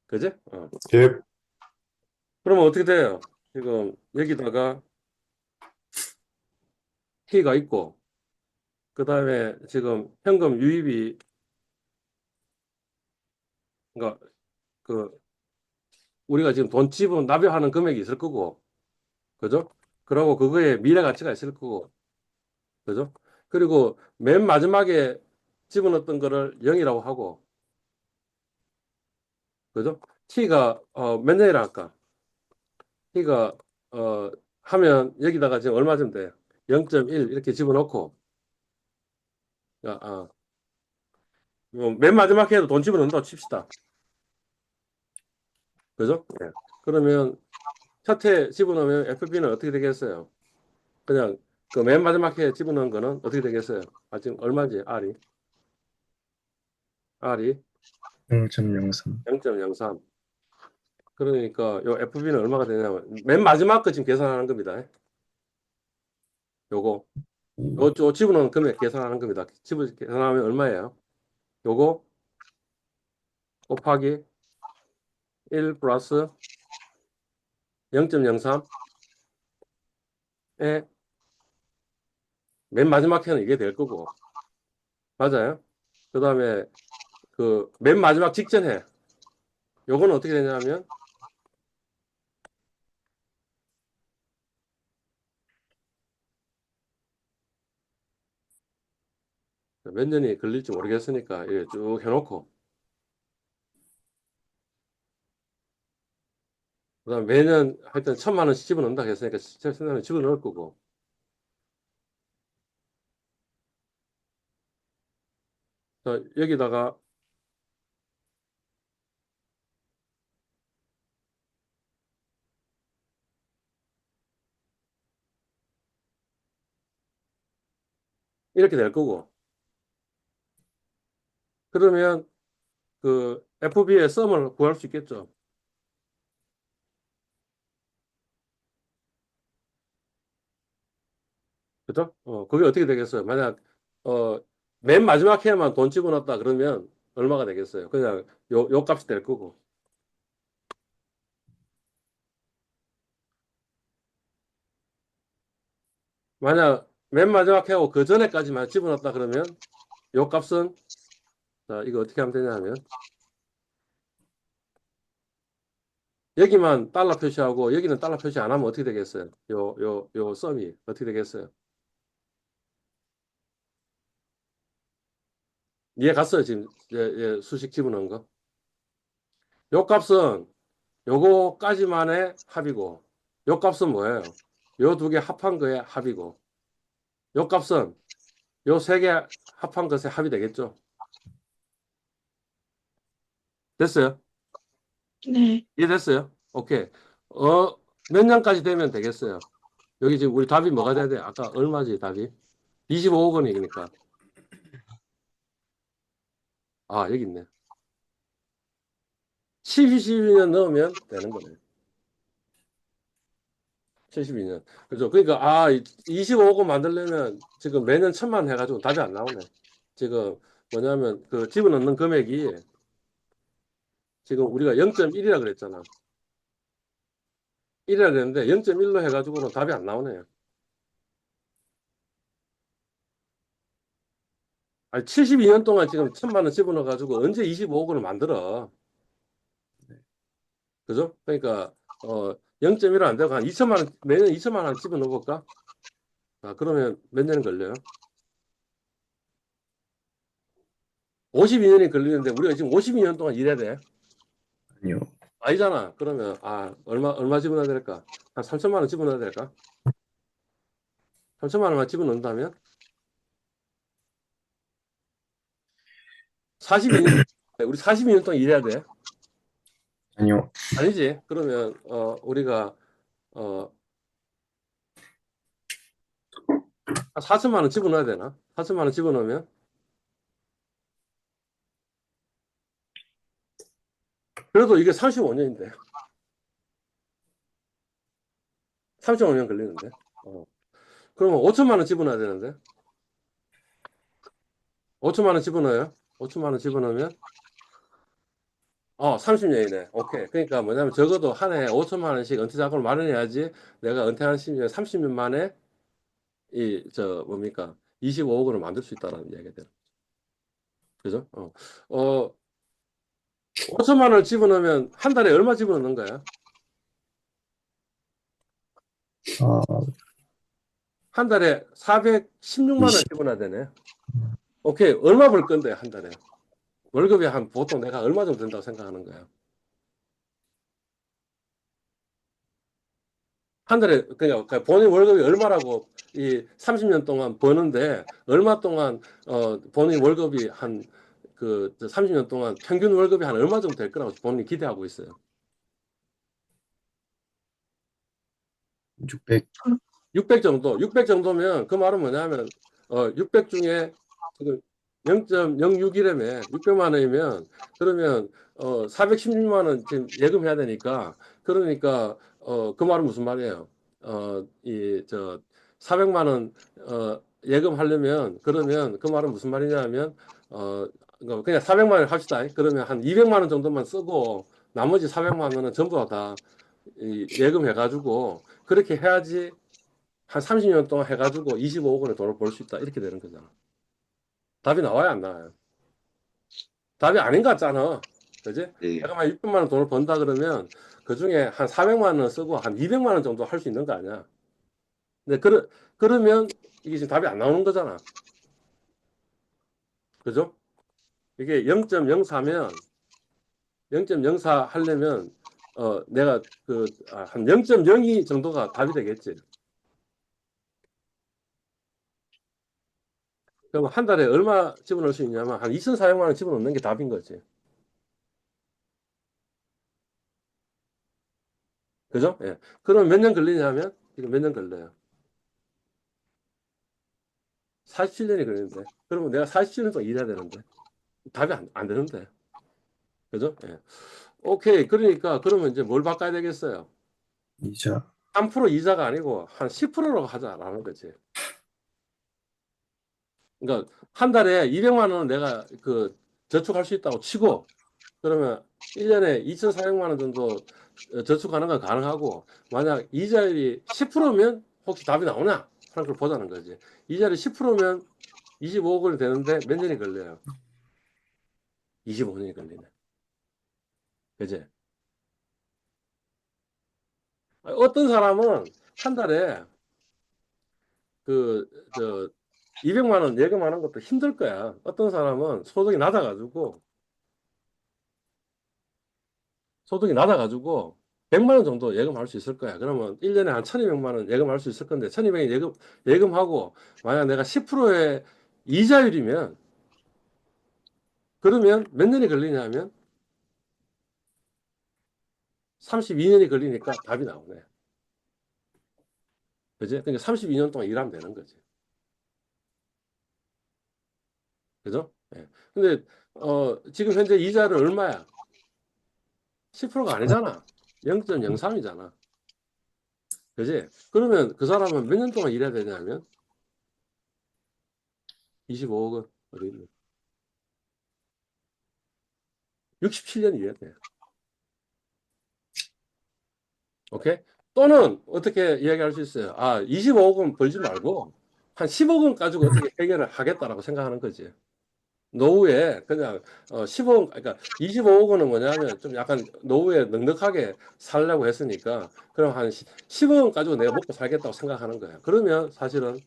그지? 예, 그러면 어떻게 돼요? 지금 여기다가 t가 있고 그다음에 지금 현금 유입이 그러니까 그 우리가 지금 돈 집은 납입하는 금액이 있을 거고, 그죠? 그러고 그거에 미래 가치가 있을 거고, 그죠? 그리고 맨 마지막에 집어넣었던 거를 0이라고 하고, 그죠? t가 몇 년이라 할까? t가 하면 여기다가 지금 얼마쯤 돼? 0.1 이렇게 집어넣고, 맨 마지막 해도 돈 집어넣는다고 칩시다. 그죠? 예. 그러면 첫 해 집어넣으면 FB는 어떻게 되겠어요? 그냥 그 맨 마지막 해 집어넣은 거는 어떻게 되겠어요? 지금 얼마인지 R이 0.03. 0.03. 그러니까 요 FB는 얼마가 되냐면 맨 마지막 거 지금 계산하는 겁니다. 요거 요 집어넣은 금액 계산하는 겁니다. 계산하면 얼마예요? 요거 곱하기 1 플러스 0.03에 맨 마지막 해는 이게 될 거고. 맞아요? 그 다음에 그 맨 마지막 직전 해. 요거는 어떻게 되냐면 몇 년이 걸릴지 모르겠으니까 이렇게 쭉 해놓고 그다음 매년 하여튼 1,000만 원씩 집어넣는다 했으니까 1,000만 원 집어넣을 거고 자, 여기다가 이렇게 될 거고 그러면 그 FB의 썸을 구할 수 있겠죠. 그죠? 그게 어떻게 되겠어요? 만약 맨 마지막 해에만 돈 집어넣었다 그러면 얼마가 되겠어요? 그냥 요 값이 될 거고 만약 맨 마지막 해하고 그 전에까지만 집어넣었다 그러면 요 값은 자 이거 어떻게 하면 되냐면 여기만 달러 표시하고 여기는 달러 표시 안 하면 어떻게 되겠어요? 요 썸이 어떻게 되겠어요? 이해 갔어요? 지금 수식 집어넣은 거? 요 값은 요거까지만의 합이고 요 값은 뭐예요? 요 두 개 합한 거의 합이고 요 값은 요 세 개 합한 것의 합이 되겠죠? 됐어요? 네. 이해됐어요? 오케이. 몇 년까지 되면 되겠어요? 여기 지금 우리 답이 뭐가 돼야 돼? 아까 얼마지 답이? 25억 원이니까. 아, 여기 있네. 12년 넣으면 되는 거네. 72년. 그죠? 그러니까, 25억 원 만들려면 지금 매년 1,000만 해가지고 답이 안 나오네. 지금 뭐냐면 그 집어넣는 금액이 지금 우리가 0.1이라 그랬잖아. 1이라 그랬는데 0.1로 해가지고는 답이 안 나오네요. 아니, 72년 동안 지금 1,000만 원 집어넣어가지고 언제 25억 원을 만들어? 그죠? 그러니까, 0.1은 안 되고 한 2천만 원, 매년 2천만 원 집어넣어볼까? 그러면 몇 년 걸려요? 52년이 걸리는데 우리가 지금 52년 동안 일해야 돼? 아니요. 아니잖아. 그러면, 얼마 집어넣어야 될까? 한 3천만 원 집어넣어야 될까? 3천만 원만 집어넣는다면? 42년, 우리 42년 동안 일해야 돼? 아니요. 아니지. 그러면, 우리가, 한 4천만 원 집어넣어야 되나? 4천만 원 집어넣으면? 그래도 이게 35년인데. 35년 걸리는데. 그러면 5천만 원 집어넣어야 되는데. 5천만 원 집어넣어요? 5천만 원 집어넣으면 30년이네. 오케이. 그러니까 뭐냐면 적어도 한 해에 5천만 원씩 은퇴 자금을 마련해야지 내가 은퇴한 시점에 30년 만에 뭡니까? 25억 원을 만들 수 있다는 이야기가 돼요. 그죠? 5천만 원을 집어넣으면 한 달에 얼마 집어넣는 거야? 아, 한 달에 416만 원 20. 집어넣어야 되네. 오케이. 얼마 벌 건데, 한 달에? 월급이 보통 내가 얼마 정도 된다고 생각하는 거야? 한 달에 그러니까 본인 월급이 얼마라고 이 30년 동안 버는데 얼마 동안 본인 월급이 한 그 30년 동안 평균 월급이 한 얼마 정도 될 거라고 본인이 기대하고 있어요. 600. 600 정도. 600 정도면 그 말은 뭐냐면 600 중에 지금 0.061이라며 600만 원이면 그러면 416만 원 지금 예금해야 되니까 그러니까 그 말은 무슨 말이에요? 이 저 400만 원 예금하려면 그러면 그 말은 무슨 말이냐면 그냥 400만 원 합시다. 그러면 한 200만 원 정도만 쓰고 나머지 400만 원은 전부 다 예금해가지고 그렇게 해야지 한 30년 동안 해가지고 25억 원의 돈을 벌 수 있다. 이렇게 되는 거잖아. 답이 나와야 안 나와요? 답이 아닌 것 같잖아. 그지? 네, 내가 만 600만 원 돈을 번다 그러면 그 중에 한 400만 원 쓰고 한 200만 원 정도 할 수 있는 거 아니야. 근데 그러면 이게 지금 답이 안 나오는 거잖아. 그죠? 이게 0.04면 0.04 하려면 내가 한 0.02 정도가 답이 되겠지. 그럼 한 달에 얼마 집어넣을 수 있냐면 한 2,400만 원 집어넣는 게 답인 거지. 그죠? 예. 그럼 몇 년 걸리냐면 지금 몇 년 걸려요? 47년이 걸리는데. 그러면 내가 47년 동안 일해야 되는데. 답이 안 되는데. 그죠? 예. 오케이. 그러니까 그러면 이제 뭘 바꿔야 되겠어요? 이자, 3% 이자가 아니고 한 10%로 하자라는 거지. 그러니까 한 달에 200만 원은 내가 저축할 수 있다고 치고 그러면 1년에 2,400만 원 정도 저축하는 건 가능하고 만약 이자율이 10%면 혹시 답이 나오나 하는 걸 보자는 거지. 이자율이 10%면 25억 원이 되는데 몇 년이 걸려요? 25년이 걸리네. 그지? 어떤 사람은 한 달에 저 200만 원 예금하는 것도 힘들 거야. 어떤 사람은 소득이 낮아가지고 100만 원 정도 예금할 수 있을 거야. 그러면 1년에 한 1,200만 원 예금할 수 있을 건데 1,200원 예금하고 만약 내가 10%의 이자율이면 그러면 몇 년이 걸리냐면 32년이 걸리니까 답이 나오네. 그지? 그러니까 32년 동안 일하면 되는 거지. 그죠? 예. 근데 지금 현재 이자를 얼마야? 10%가 아니잖아. 0.03이잖아. 그지? 그러면 그 사람은 몇 년 동안 일해야 되냐면 25억은 어디 있니? 67년 일해야 돼. 오케이? 또는 어떻게 이야기할 수 있어요? 25억은 벌지 말고 한 10억은 가지고 어떻게 해결을 하겠다라고 생각하는 거지. 노후에 그냥 10억, 그러니까 25억 원은 뭐냐면 좀 약간 노후에 넉넉하게 살려고 했으니까 그럼 한 10억 원 가지고 내가 먹고 살겠다고 생각하는 거야. 그러면 사실은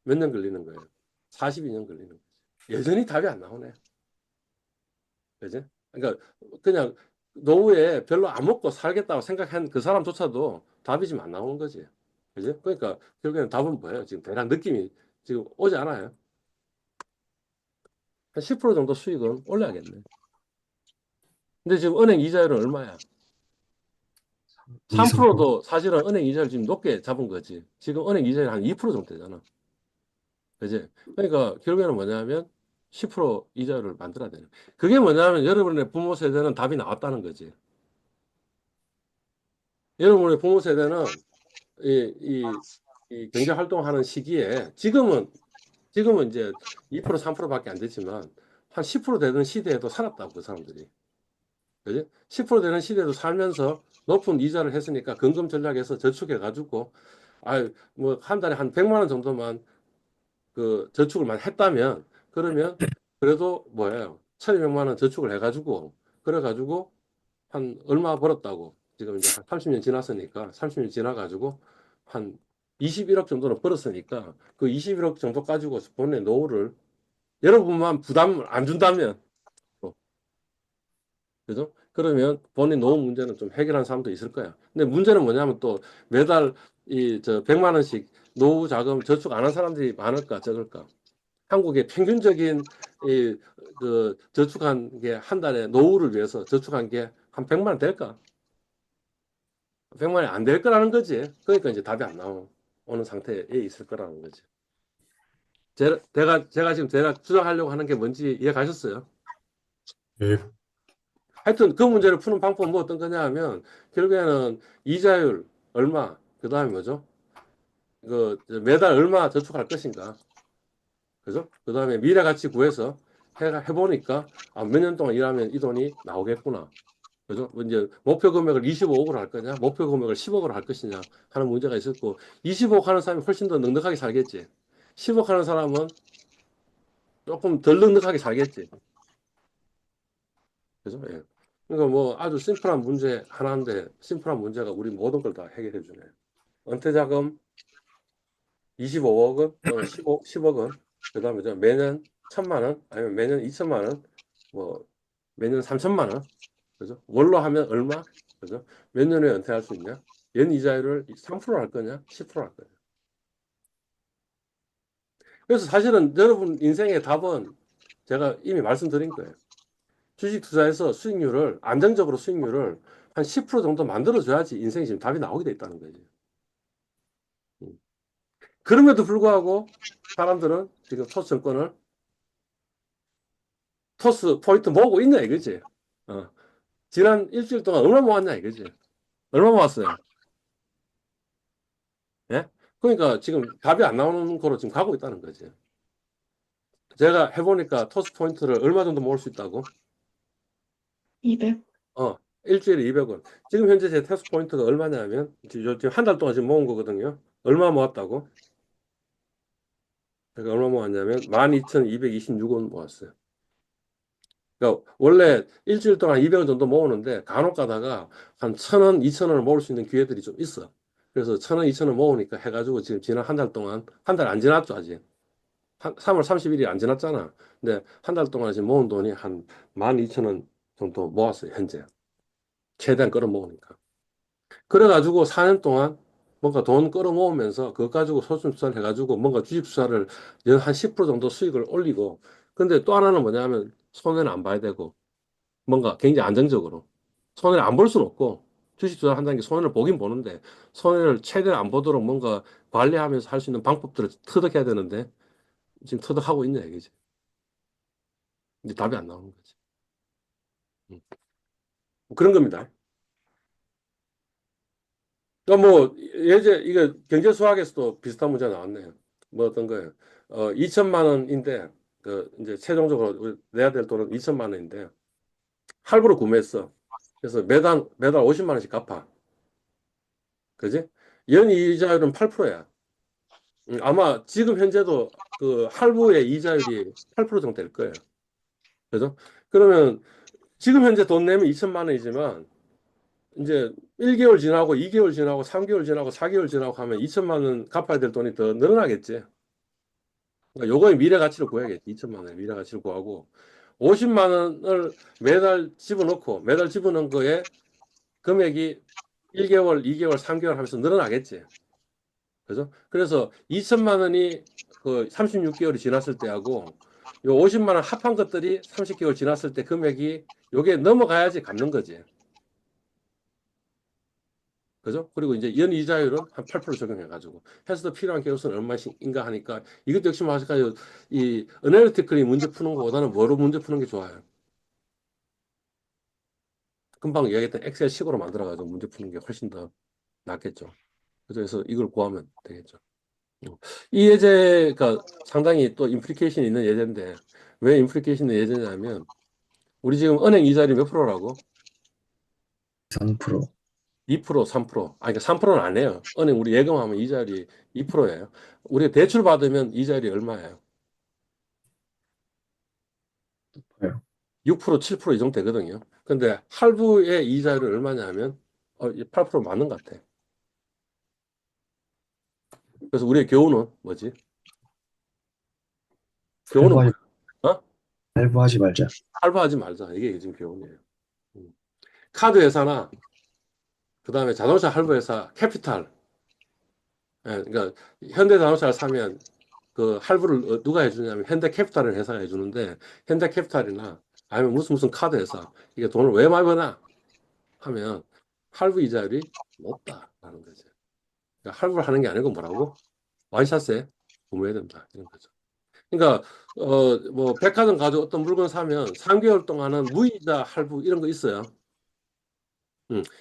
몇 년 걸리는 거예요? 42년 걸리는 거지. 여전히 답이 안 나오네. 그지? 그러니까 그냥 노후에 별로 안 먹고 살겠다고 생각한 그 사람조차도 답이 지금 안 나오는 거지. 그지? 그러니까 결국에는 답은 뭐예요? 지금 대략 느낌이 지금 오지 않아요? 한 10% 정도 수익은 올려야겠네. 근데 지금 은행 이자율은 얼마야? 2%, 3%도 사실은 은행 이자를 지금 높게 잡은 거지. 지금 은행 이자율이 한 2% 정도 되잖아. 그지? 그러니까 결국에는 뭐냐면 10% 이자율을 만들어야 되는. 그게 뭐냐면 여러분의 부모 세대는 답이 나왔다는 거지. 여러분의 부모 세대는 이 경제 활동하는 시기에 지금은 이제 2% 3%밖에 안 되지만 한 10% 되는 시대에도 살았다고 그 사람들이. 그지? 10% 되는 시대도 살면서 높은 이자를 했으니까 근금 전략에서 저축해 가지고 뭐 한 달에 한 100만 원 정도만 저축을만 했다면 그러면 그래도 뭐예요? 1,200만 원 저축을 해 가지고 그래 가지고 한 얼마 벌었다고 지금 이제 한 30년 지났으니까 30년 지나 가지고 한 21억 정도는 벌었으니까 그 21억 정도 가지고 본인의 노후를 여러분만 부담을 안 준다면 그죠? 그러면 본인 노후 문제는 좀 해결한 사람도 있을 거야. 근데 문제는 뭐냐면 또 매달 100만 원씩 노후 자금 저축 안 한 사람들이 많을까 적을까? 한국의 평균적인 저축한 게 한 달에 노후를 위해서 저축한 게 한 100만 원 될까? 100만 원이 안 될 거라는 거지. 그러니까 이제 답이 안 나오는 상태에 있을 거라는 거지. 제가 지금 대략 주장하려고 하는 게 뭔지 이해 가셨어요? 예, 하여튼 그 문제를 푸는 방법은 뭐 어떤 거냐 하면 결국에는 이자율 얼마, 그 다음에 뭐죠? 매달 얼마 저축할 것인가? 그죠? 그 다음에 미래 가치 구해서 해보니까 몇 년 동안 일하면 이 돈이 나오겠구나. 그죠? 이제 목표 금액을 25억으로 할 거냐, 목표 금액을 10억으로 할 것이냐 하는 문제가 있었고, 25억 하는 사람이 훨씬 더 넉넉하게 살겠지. 10억 하는 사람은 조금 덜 넉넉하게 살겠지. 그죠? 예. 그러니까 뭐 아주 심플한 문제 하나인데, 심플한 문제가 우리 모든 걸 다 해결해 주네. 은퇴자금 25억은 또는 10억은, 그 다음에 매년 1,000만 원, 아니면 매년 2천만 원, 뭐 매년 3천만 원, 그죠? 월로 하면 얼마? 그죠? 몇 년에 은퇴할 수 있냐? 연이자율을 3%할 거냐? 10%할 거냐? 그래서 사실은 여러분 인생의 답은 제가 이미 말씀드린 거예요. 주식 투자에서 수익률을, 안정적으로 수익률을 한 10% 정도 만들어줘야지 인생이 지금 답이 나오게 돼 있다는 거지. 그럼에도 불구하고 사람들은 지금 토스증권을 토스 포인트 모으고 있냐 이거지. 지난 일주일 동안 얼마 모았냐 이거지. 얼마 모았어요? 예? 그러니까 지금 답이 안 나오는 거로 지금 가고 있다는 거지. 제가 해보니까 토스 포인트를 얼마 정도 모을 수 있다고? 200. 일주일에 200원. 지금 현재 제 토스 포인트가 얼마냐면 지금 한 달 동안 지금 모은 거거든요. 얼마 모았다고? 제가 얼마 모았냐면 12,226원 모았어요. 그러니까 원래 일주일 동안 200원 정도 모으는데 간혹 가다가 한 1,000원, 2,000원을 모을 수 있는 기회들이 좀 있어. 그래서 1,000원, 2,000원 모으니까 해가지고 지금 지난 한 달 동안, 한 달 안 지났죠, 아직. 3월 30일이 안 지났잖아. 근데 한 달 동안 지금 모은 돈이 한 12,000원 정도 모았어요, 현재. 최대한 끌어모으니까. 그래가지고 4년 동안 뭔가 돈 끌어모으면서 그거 가지고 소출 투자를 해가지고 뭔가 주식 투자를 연 한 10% 정도 수익을 올리고, 근데 또 하나는 뭐냐면 손해는 안 봐야 되고, 뭔가 굉장히 안정적으로. 손해를 안 볼 수는 없고, 주식 투자를 한다는 게 손해를 보긴 보는데, 손해를 최대한 안 보도록 뭔가 관리하면서 할 수 있는 방법들을 터득해야 되는데, 지금 터득하고 있냐, 이거지. 이제 답이 안 나오는 거지. 뭐 그런 겁니다. 뭐, 이거 경제 수학에서도 비슷한 문제 나왔네요. 뭐 어떤 거예요? 2천만 원인데, 이제 최종적으로 내야 될 돈은 2천만 원인데, 할부로 구매했어. 그래서 매달 50만 원씩 갚아. 그지? 연이자율은 8%야. 아마 지금 현재도 그 할부의 이자율이 8% 정도 될 거예요. 그죠? 그러면 지금 현재 돈 내면 2천만 원이지만, 이제 1개월 지나고 2개월 지나고 3개월 지나고 4개월 지나고 하면 2천만 원 갚아야 될 돈이 더 늘어나겠지. 그러니까 요거의 미래 가치를 구해야겠지. 2천만 원의 미래 가치를 구하고 50만 원을 매달 집어넣은 거에 금액이 1개월, 2개월, 3개월 하면서 늘어나겠지. 그죠? 그래서 2천만 원이 그 36개월이 지났을 때하고 요 50만 원 합한 것들이 30개월 지났을 때 금액이 요게 넘어가야지 갚는 거지. 그죠? 그리고 이제 연이자율은 한 8% 적용해가지고 해서도 필요한 개수는 얼마인가 하니까 이것도 역시 마찬가지로 이 어널리티컬이 문제 푸는 것보다는 뭐로 문제 푸는 게 좋아요. 금방 이야기했던 엑셀식으로 만들어가지고 문제 푸는 게 훨씬 더 낫겠죠. 그래서 이걸 구하면 되겠죠. 이 예제가 상당히 또 임플리케이션이 있는 예제인데 왜 임플리케이션이 있는 예제냐면 우리 지금 은행 이자율이 몇 프로라고? 3%. 2%, 3%. 그러니까 3%는 안 해요. 은행 우리 예금하면 이자율이 2%예요. 우리가 대출 받으면 이자율이 얼마예요? 높아요. 6%, 7%이 정도 되거든요. 근데 할부의 이자율이 얼마냐 면 8% 맞는 것 같아. 그래서 우리의 교훈은 뭐지? 교훈은 할부하지, 뭐야? 할부하지 말자. 할부하지 말자. 이게 지금 교훈이에요. 카드 회사나 그다음에 자동차 할부 회사 캐피탈. 예, 그러니까 현대 자동차를 사면 그 할부를 누가 해주냐면 현대 캐피탈이라는 회사가 해주는데 현대 캐피탈이나 아니면 무슨 카드 회사 이게 돈을 왜 많이 버나 하면 할부 이자율이 높다라는 거죠. 그러니까 할부를 하는 게 아니고 뭐라고? 완샷에 구매해야 된다 이런 거죠. 그러니까 뭐 백화점 가서 어떤 물건 사면 3개월 동안은 무이자 할부 이런 거 있어요.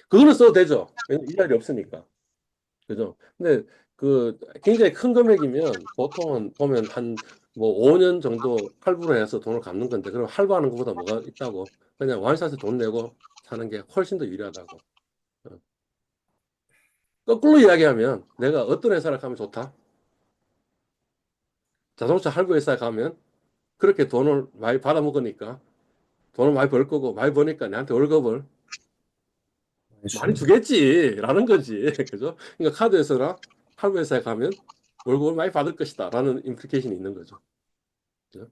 그거는 써도 되죠. 왜냐면 이자율이 없으니까. 그죠? 근데 그 굉장히 큰 금액이면 보통은 보면 한 뭐 5년 정도 할부로 해서 돈을 갚는 건데 그럼 할부하는 것보다 뭐가 있다고? 그냥 원샷에 돈 내고 사는 게 훨씬 더 유리하다고. 어. 거꾸로 이야기하면 내가 어떤 회사를 가면 좋다? 자동차 할부 회사에 가면 그렇게 돈을 많이 받아먹으니까 돈을 많이 벌 거고 많이 버니까 내한테 월급을 많이 주겠지라는 거지. 그죠? 그러니까 카드 회사나 할부 회사에 가면 월급을 많이 받을 것이다라는 임플리케이션이 있는 거죠. 그죠?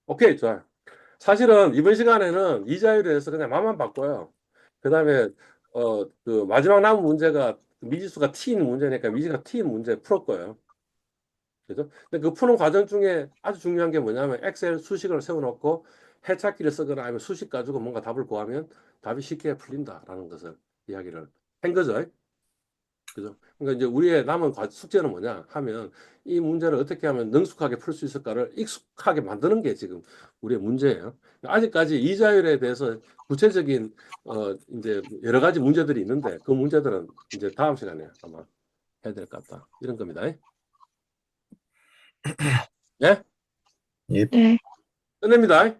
오케이, 좋아요. 사실은 이번 시간에는 이자율에 대해서 그냥 맛만 바꿔요. 그다음에 그 마지막 남은 문제가 미지수가 t인 문제니까 미지가 t인 문제 풀을 거예요. 그죠? 근데 그 푸는 과정 중에 아주 중요한 게 뭐냐면 엑셀 수식을 세워놓고 해찾기를 쓰거나 아니면 수식 가지고 뭔가 답을 구하면 답이 쉽게 풀린다라는 것을 이야기를 한 거죠. 그죠? 그러니까 이제 우리의 남은 숙제는 뭐냐 하면 이 문제를 어떻게 하면 능숙하게 풀 수 있을까를 익숙하게 만드는 게 지금 우리의 문제예요. 아직까지 이자율에 대해서 구체적인 이제 여러 가지 문제들이 있는데 그 문제들은 이제 다음 시간에 아마 해야 될 것 같다. 이런 겁니다. 예? 예. 네. 끝냅니다.